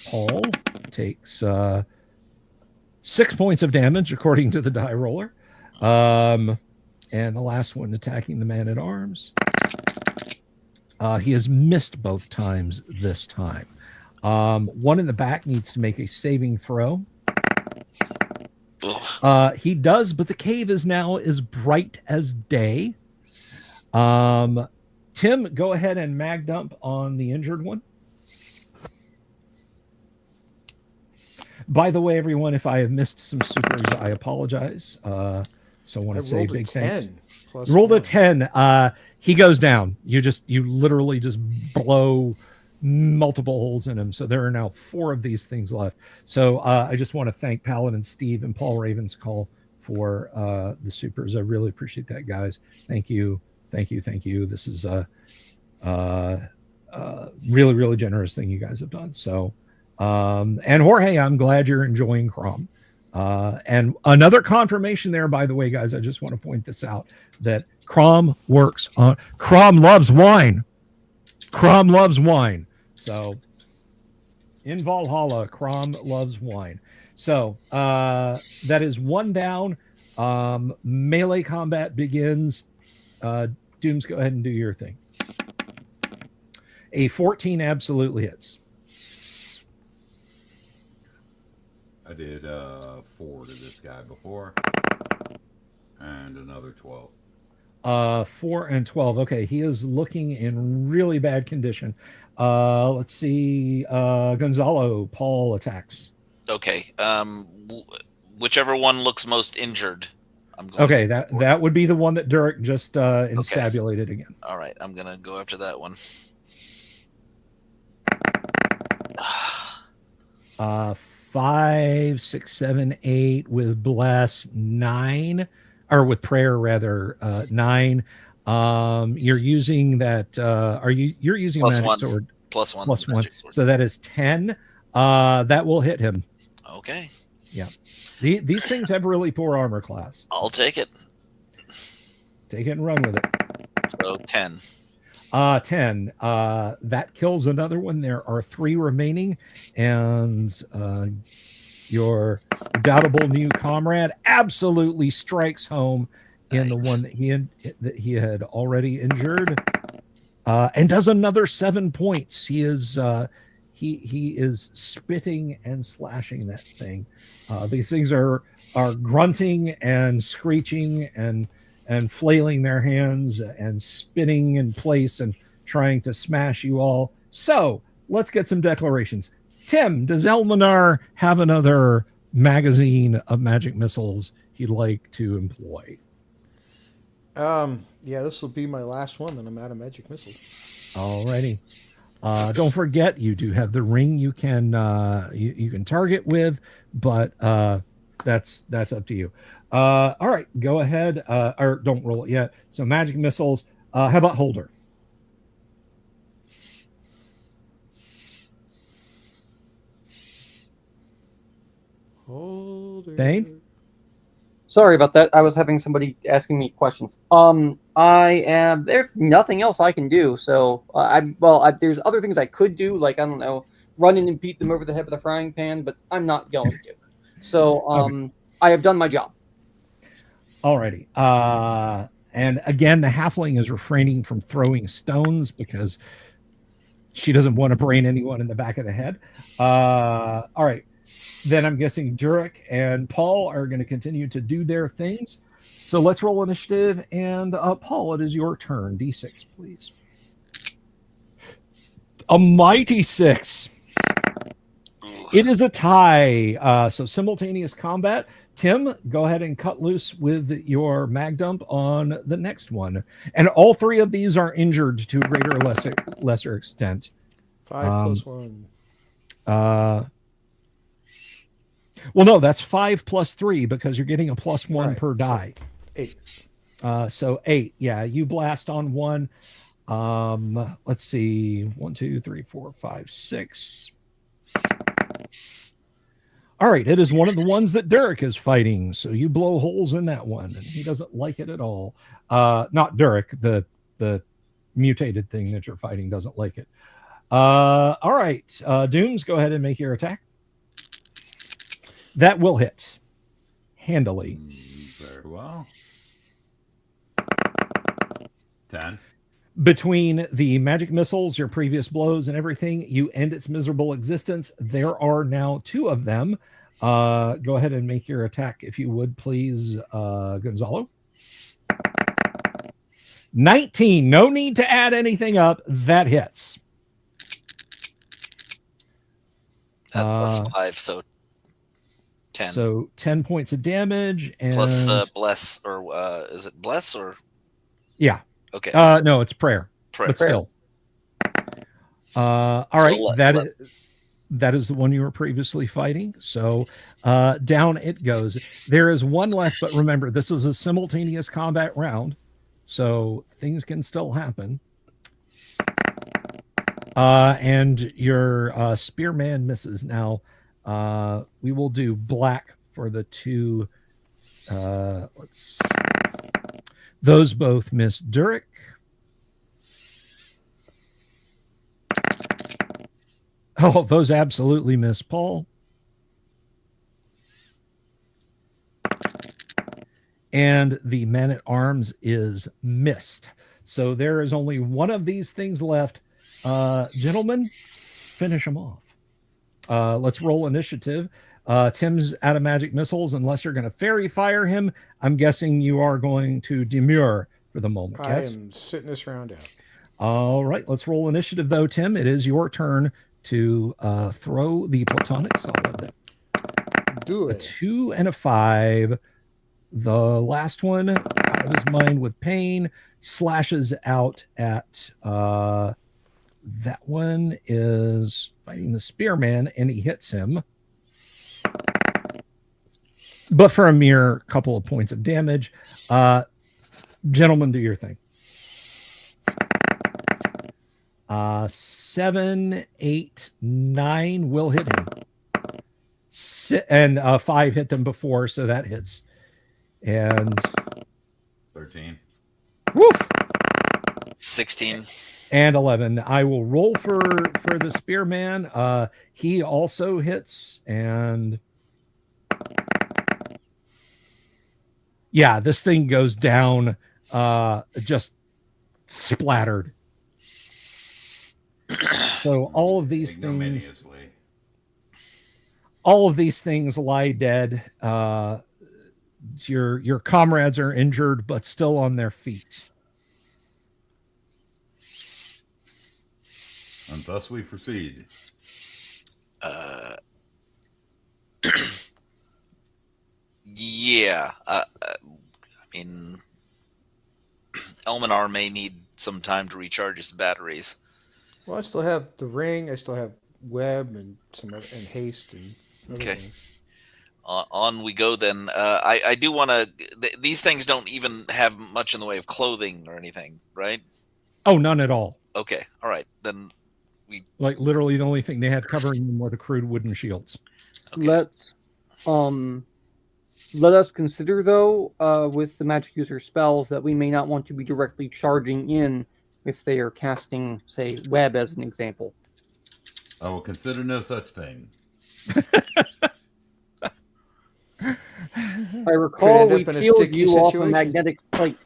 Paul takes 6 points of damage according to the die roller. And the last one attacking the man at arms. He has missed both times this time. One in the back needs to make a saving throw. He does, but the cave is now as bright as day. Tim, go ahead and mag dump on the injured one. By the way, everyone, if I have missed some supers, I apologize. So I want to say big thanks. Rolled a 10. He goes down. You literally just blow multiple holes in him. So there are now 4 of these things left. So I just want to thank Paladin Steve and Paul Ravenscall for the supers. I really appreciate that, guys. Thank you. This is a really, really generous thing you guys have done. So, and Jorge, I'm glad you're enjoying Crom. And another confirmation there, by the way, guys, I just want to point this out, that Crom loves wine. Crom loves wine. So in Valhalla, Crom loves wine. So that is 1 down. Melee combat begins. Dooms, go ahead and do your thing. A 14 absolutely hits. I did 4 to this guy before, and another 12. 4 and 12. Okay, he is looking in really bad condition. Let's see. Gonzalo, Paul attacks. Okay. Whichever one looks most injured. Okay, that would be the one that Derek just instabulated again. All right, I'm gonna go after that one. 5, 6, 7, 8 with bless 9, or with prayer rather 9. You're using that. You're using a magic sword? +1. So that is 10. That will hit him. Okay. Yeah. These things have really poor armor class. I'll take it. Take it and run with it. So 10. 10. That kills another one. There are 3 remaining, and your doubtable new comrade absolutely strikes home in the one that he had already injured, and does another 7 points. He is spitting and slashing that thing. These things are grunting and screeching and flailing their hands and spinning in place and trying to smash you all. So let's get some declarations. Tim, does Elminar have another magazine of magic missiles he'd like to employ? Yeah, this will be my last one. Then I'm out of magic missiles. Alrighty. Don't forget, you do have the ring you can you can target with, but that's up to you. All right, go ahead, or don't roll it yet. So magic missiles. How about Holder? Dane? Sorry about that. I was having somebody asking me questions. There's nothing else I can do. So there's other things I could do, like, I don't know, run in and beat them over the head with a frying pan, but I'm not going to. So Okay. I have done my job. Alrighty. And again, the halfling is refraining from throwing stones because she doesn't want to brain anyone in the back of the head. All right. Then I'm guessing Jurek and Paul are going to continue to do their things. So let's roll initiative. And Paul, it is your turn. D6, please. A mighty 6. It is a tie. So simultaneous combat. Tim, go ahead and cut loose with your mag dump on the next one. And all 3 of these are injured to a greater or lesser extent. 5 plus 1. Well, no, that's 5 plus 3 because you're getting a +1 Right, per die. 8. So 8. Yeah, you blast on 1. Let's see. 1, 2, 3, 4, 5, 6. All right, it is one of the ones that Derek is fighting. So you blow holes in that one, and he doesn't like it at all. Not Derek, the mutated thing that you're fighting doesn't like it. All right, Dooms, go ahead and make your attack. That will hit handily. Very well. 10. Between the magic missiles, your previous blows, and everything, you end its miserable existence. There are now 2 of them. Go ahead and make your attack, if you would, please, Gonzalo. 19. No need to add anything up. That hits. Plus 5, so 10. So 10 points of damage. And Plus bless, or is it bless or? Yeah. Okay. No, it's prayer. Prayer. But still. All right. That is the one you were previously fighting. So down it goes. There is one left, but remember, this is a simultaneous combat round, so things can still happen. And your spearman misses. Now, we will do black for the 2. Let's. Those both miss Durek. Oh, those absolutely miss Paul. And the man-at-arms is missed. So there is only one of these things left. Gentlemen, finish them off. Let's roll initiative. Tim's out of magic missiles. Unless you're going to fairy fire him, I'm guessing you are going to demur for the moment. Yes? I am sitting this round out. All right, let's roll initiative, though, Tim. It is your turn to throw the platonic solid. Do it. A 2 and a 5. The last one, out of his mind with pain, slashes out at that one is fighting the spearman, and he hits him. But for a mere couple of points of damage. Gentlemen, do your thing. 7, 8, 9 will hit him. And 5 hit them before, so that hits. And 13. Woof! 16. And 11. I will roll for the spearman. He also hits, and yeah, this thing goes down, just splattered. So all of these things lie dead. Your comrades are injured, but still on their feet. And thus we proceed. Yeah. I mean, Elminar may need some time to recharge his batteries. Well, I still have the ring. I still have web and some other, and haste and Okay. things. On we go then. I do want to. These things don't even have much in the way of clothing or anything, right? Oh, none at all. Okay. All right. Then Like literally the only thing they had covering them were the crude wooden shields. Okay. Let us consider, though, with the magic user spells, that we may not want to be directly charging in if they are casting, say, web as an example. I will consider no such thing. I recall Could end we up in a peeled sticky you off a situation. magnetic plate.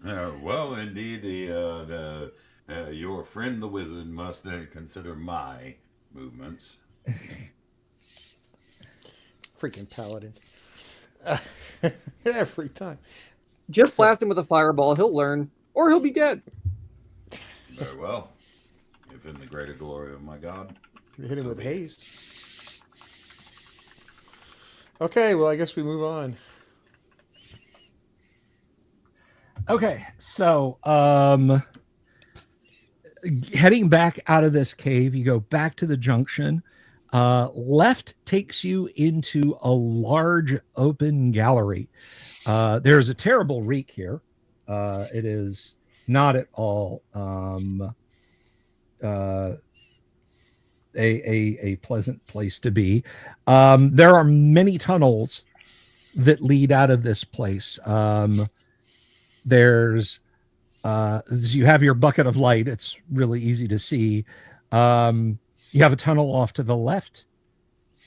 Well, indeed, your friend the wizard must consider my movements. Freaking paladin. Every time. Just blast him with a fireball. He'll learn, or he'll be dead. Very well. If in the greater glory of my God. Hit him with haste. Okay, well, I guess we move on. Okay, so heading back out of this cave, you go back to the junction. Left takes you into a large open gallery. There's a terrible reek here. It is not at all a pleasant place to be. There are many tunnels that lead out of this place. There's as you have your bucket of light, it's really easy to see. You have a tunnel off to the left.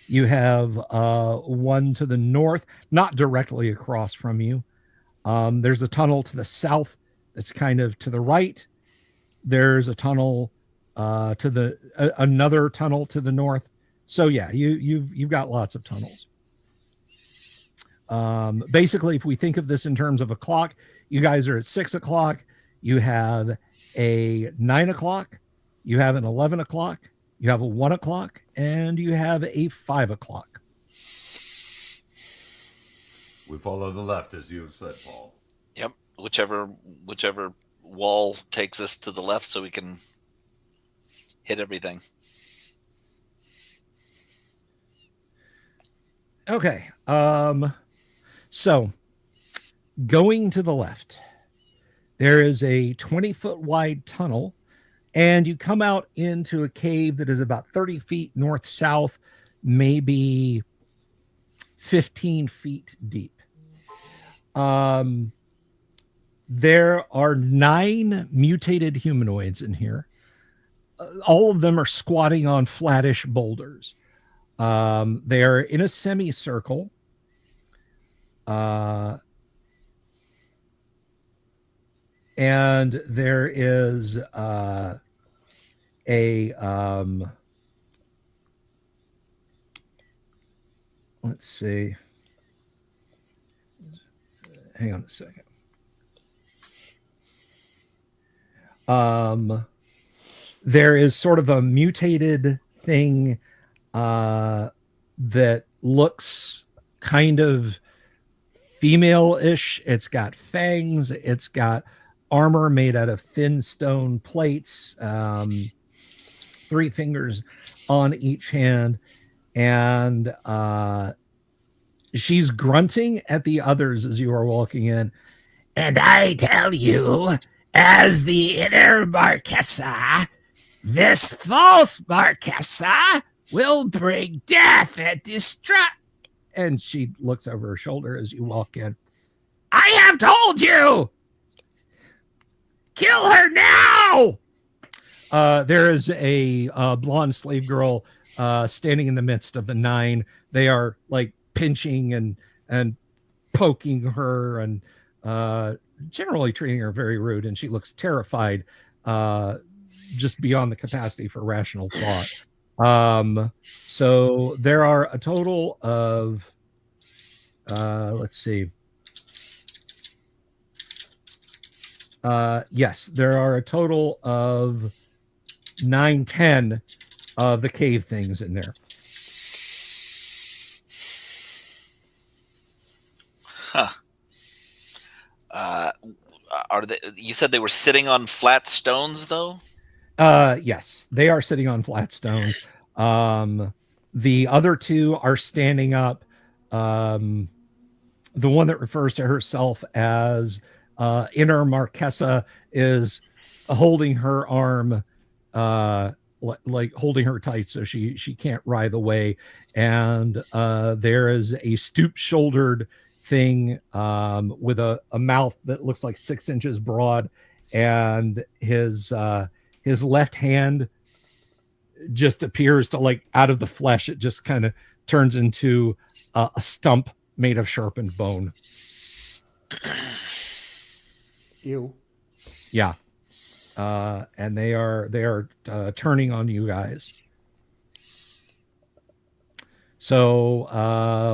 You have one to the north, not directly across from you. There's a tunnel to the south that's kind of to the right. There's a tunnel to the another tunnel to the north. So yeah, you've got lots of tunnels. Basically, if we think of this in terms of a clock, you guys are at 6 o'clock. You have a 9 o'clock. You have an 11 o'clock. You have a 1 o'clock, and you have a 5 o'clock. We follow the left, as you have said, Paul. Yep. Whichever wall takes us to the left, so we can hit everything. Okay. So going to the left, there is a 20-foot wide tunnel, and you come out into a cave that is about 30 feet north-south, maybe 15 feet deep. There are 9 mutated humanoids in here. All of them are squatting on flattish boulders. They are in a semicircle. And there is let's see. Hang on a second. There is sort of a mutated thing that looks kind of female-ish. It's got fangs. It's got armor made out of thin stone plates, 3 fingers on each hand, and she's grunting at the others as you are walking in. And I tell you, as the inner Marquesa, this false Marquesa will bring death and destruction. And she looks over her shoulder as you walk in. I have told you! Kill her now! There is a blonde slave girl standing in the midst of the 9. They are like pinching and poking her and generally treating her very rude. And she looks terrified, just beyond the capacity for rational thought. So there are a total of, let's see. Yes, there are a total of 9, 10 of the cave things in there. Huh. Are they? You said they were sitting on flat stones, though? Yes, they are sitting on flat stones. The other 2 are standing up. The one that refers to herself as inner Marquesa is holding her arm, like holding her tight so she can't writhe away. And there is a stoop-shouldered thing with a mouth that looks like 6 inches broad, and his left hand just appears to, like, out of the flesh, it just kind of turns into a stump made of sharpened bone. Ew. Yeah. And they are turning on you guys. So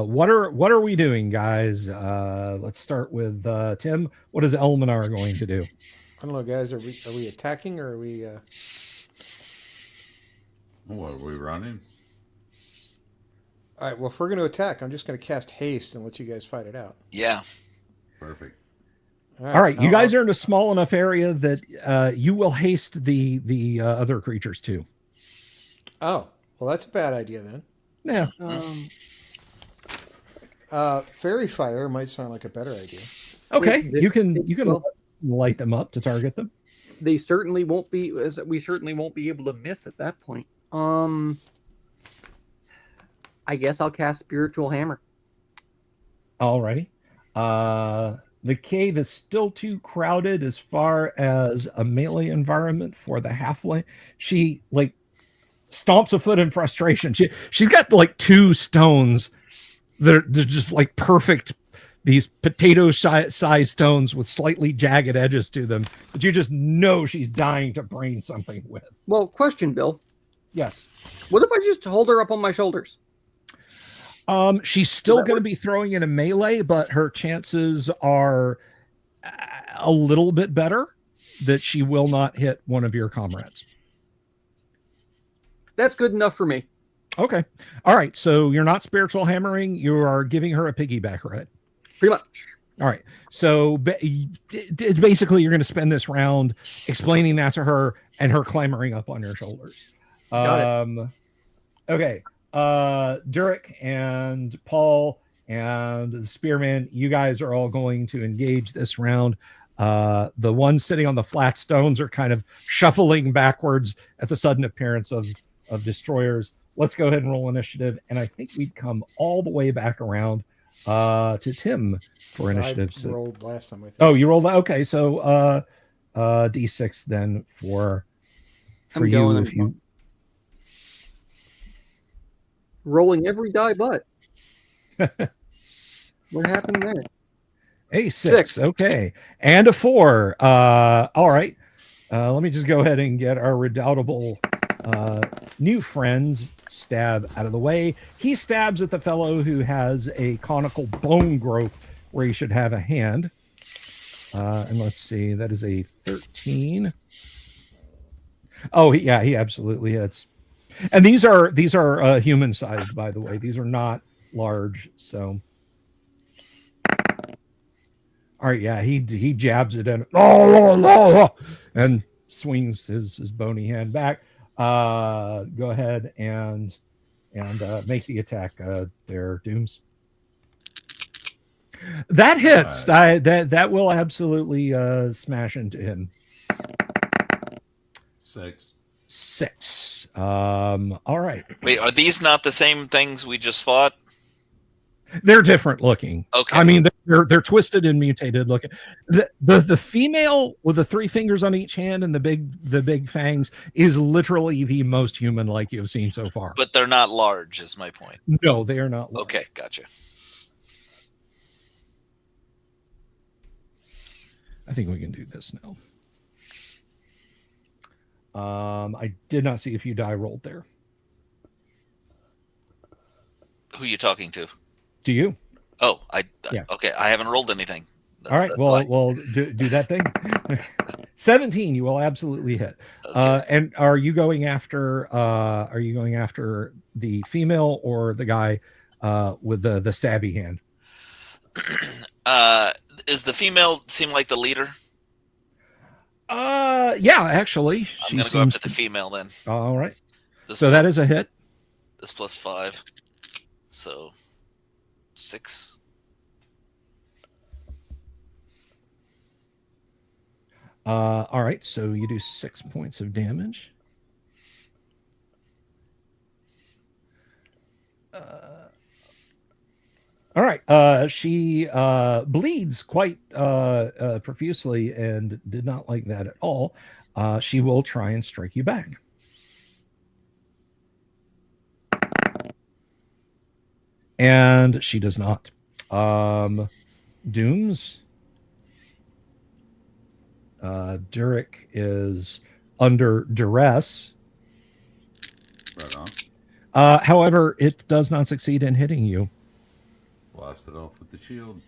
what are we doing, guys? Let's start with Tim. What is Elminar going to do? I don't know, guys. Are we attacking or are we? What are we running? All right. Well, if we're going to attack, I'm just going to cast haste and let you guys fight it out. Yeah. Perfect. All right, you guys are in a small enough area that you will haste the other creatures too. Oh, well, that's a bad idea then. Yeah. Fairy fire might sound like a better idea. Okay, you can well, light them up to target them. they certainly won't be. We certainly won't be able to miss at that point. I guess I'll cast Spiritual Hammer. Alrighty. The cave is still too crowded as far as a melee environment for the halfling. She like stomps a foot in frustration. She's got like 2 stones that are just like perfect, these potato size stones with slightly jagged edges to them, but you just know she's dying to brain something with. Well, question, Bill. Yes. What if I just hold her up on my shoulders? She's still going to be throwing in a melee, but her chances are a little bit better that she will not hit one of your comrades. That's good enough for me. Okay. All right. So you're not spiritual hammering. You are giving her a piggyback, right? Pretty much. All right. So basically, you're going to spend this round explaining that to her and her clambering up on your shoulders. Got it. Okay. Durek and Paul and the Spearman, you guys are all going to engage this round. The ones sitting on the flat stones are kind of shuffling backwards at the sudden appearance of destroyers. Let's go ahead and roll initiative. And I think we'd come all the way back around to Tim for initiative. I rolled last time, I think. Oh, you rolled that? Okay. So D6 then for you if you rolling every die but. What happened there? A 6. Okay. And a 4. All right. Let me just go ahead and get our redoubtable new friend's stab out of the way. He stabs at the fellow who has a conical bone growth where he should have a hand. And let's see. That is a 13. Oh, he absolutely hits. And these are human sized, by the way. These are not large. So, all right, yeah, he jabs it in, and swings his bony hand back. Go ahead and make the attack. There, Dooms. That hits. That will absolutely smash into him. 6. All right. Wait, are these not the same things we just fought? They're different looking. Okay. I mean, they're twisted and mutated looking. The female with the 3 fingers on each hand and the big fangs is literally the most human like you've seen so far. But they're not large, is my point. No, they are not large. Okay, gotcha. I think we can do this now. I did not see if you die rolled there. Who are you talking to? Do you? Oh, Yeah. Okay, I haven't rolled anything. All right. Well, do that thing. 17. You will absolutely hit. Okay. And are you going after the female or the guy with the stabby hand? Is the female seem like the leader? Yeah, actually, I'm gonna go up to the female then. All right. So that is a hit. This plus 5, so 6. All right. So you do 6 points of damage. All right. She bleeds quite profusely and did not like that at all. She will try and strike you back. And she does not. Dooms. Durek is under duress. Right on. However, it does not succeed in hitting you. Blast it off with the shield.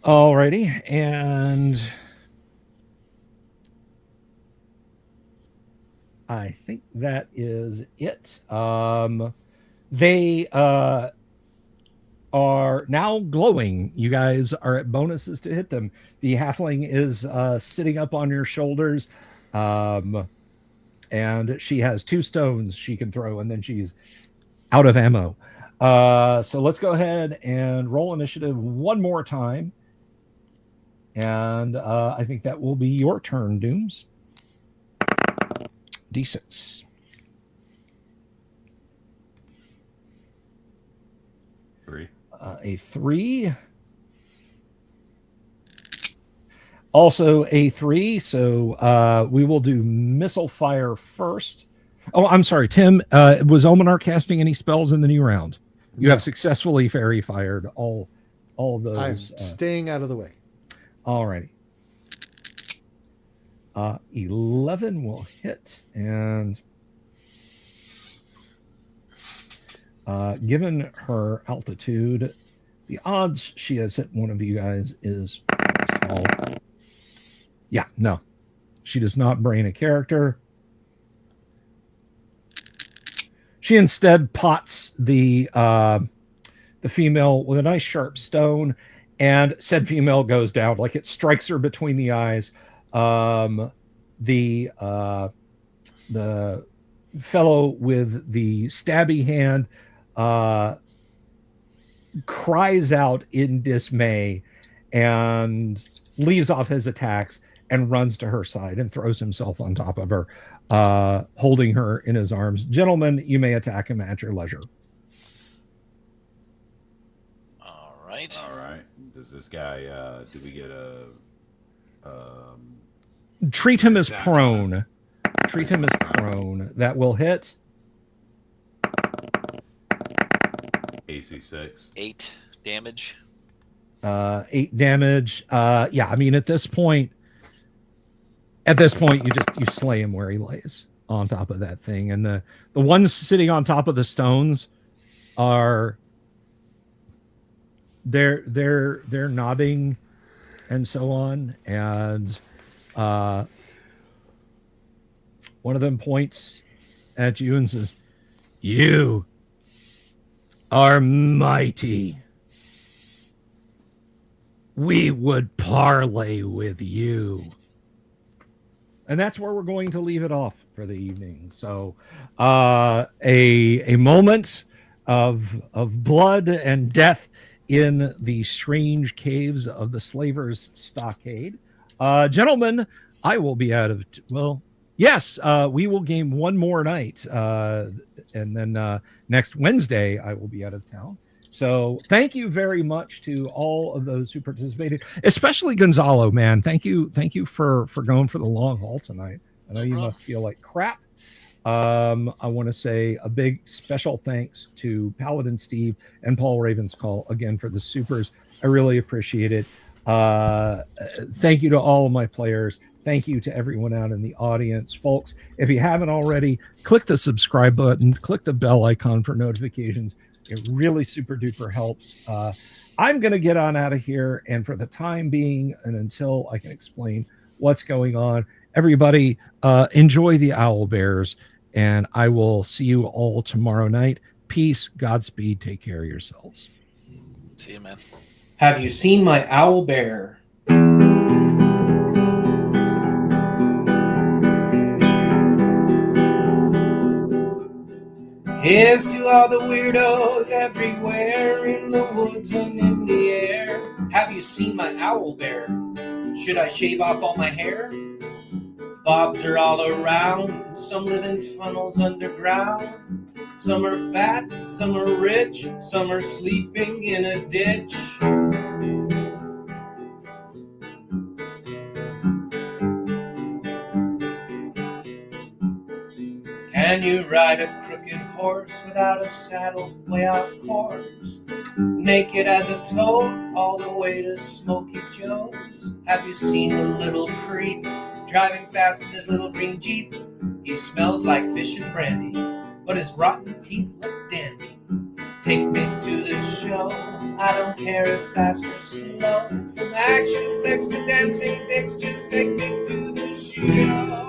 Alrighty, and I think that is it. They are now glowing. You guys are at bonuses to hit them. The halfling is sitting up on your shoulders, and she has 2 stones she can throw, and then she's out of ammo. So let's go ahead and roll initiative one more time. And I think that will be your turn, Dooms. D6. A 3. Also a 3. So we will do missile fire first. Oh, I'm sorry, Tim. Was Ominar casting any spells in the new round? You have successfully fairy fired all of those. I'm staying out of the way. All righty. 11 will hit, and given her altitude, the odds she has hit one of you guys is small. Yeah, no. She does not brain a character. She instead pots the female with a nice sharp stone, and said female goes down. Like, it strikes her between the eyes. The fellow with the stabby hand cries out in dismay and leaves off his attacks and runs to her side and throws himself on top of her, holding her in his arms. Gentlemen, you may attack him at your leisure. All right. Does this guy, do we get a... Treat him as prone. Treat him as prone. That will hit. AC 6. 8 damage. 8 damage. Yeah, I mean, at this point, you slay him where he lays on top of that thing. And the ones sitting on top of the stones are they're nodding and so on. And one of them points at you and says, "You are mighty. We would parley with you." And that's where we're going to leave it off for the evening. So a moment of blood and death in the strange caves of the Slaver's Stockade. Gentlemen, I will be out of... we will game one more night. And then next Wednesday, I will be out of town. So thank you very much to all of those who participated, especially Gonzalo, man. Thank you for going for the long haul tonight. I know you must feel like crap. I want to say a big special thanks to Paladin Steve and Paul Ravenscall again for the supers. I really appreciate it. Thank you to all of my players. Thank you to everyone out in the audience. Folks, if you haven't already, click the subscribe button, click the bell icon for notifications. It really super duper helps. I'm going to get on out of here. And for the time being, and until I can explain what's going on, everybody enjoy the Owl Bears. And I will see you all tomorrow night. Peace, Godspeed, take care of yourselves. See you, man. Have you seen my owl bear? Here's to all the weirdos everywhere in the woods and in the air. Have you seen my owl bear? Should I shave off all my hair? Bobs are all around. Some live in tunnels underground. Some are fat, some are rich, some are sleeping in a ditch. Can you ride a crooked horse without a saddle way off course? Naked as a toad, all the way to Smoky Joe's. Have you seen the little creep driving fast in his little green Jeep? He smells like fish and brandy, but his rotten teeth look dandy. Take me to the show, I don't care if fast or slow. From action flicks to dancing dicks, just take me to the show.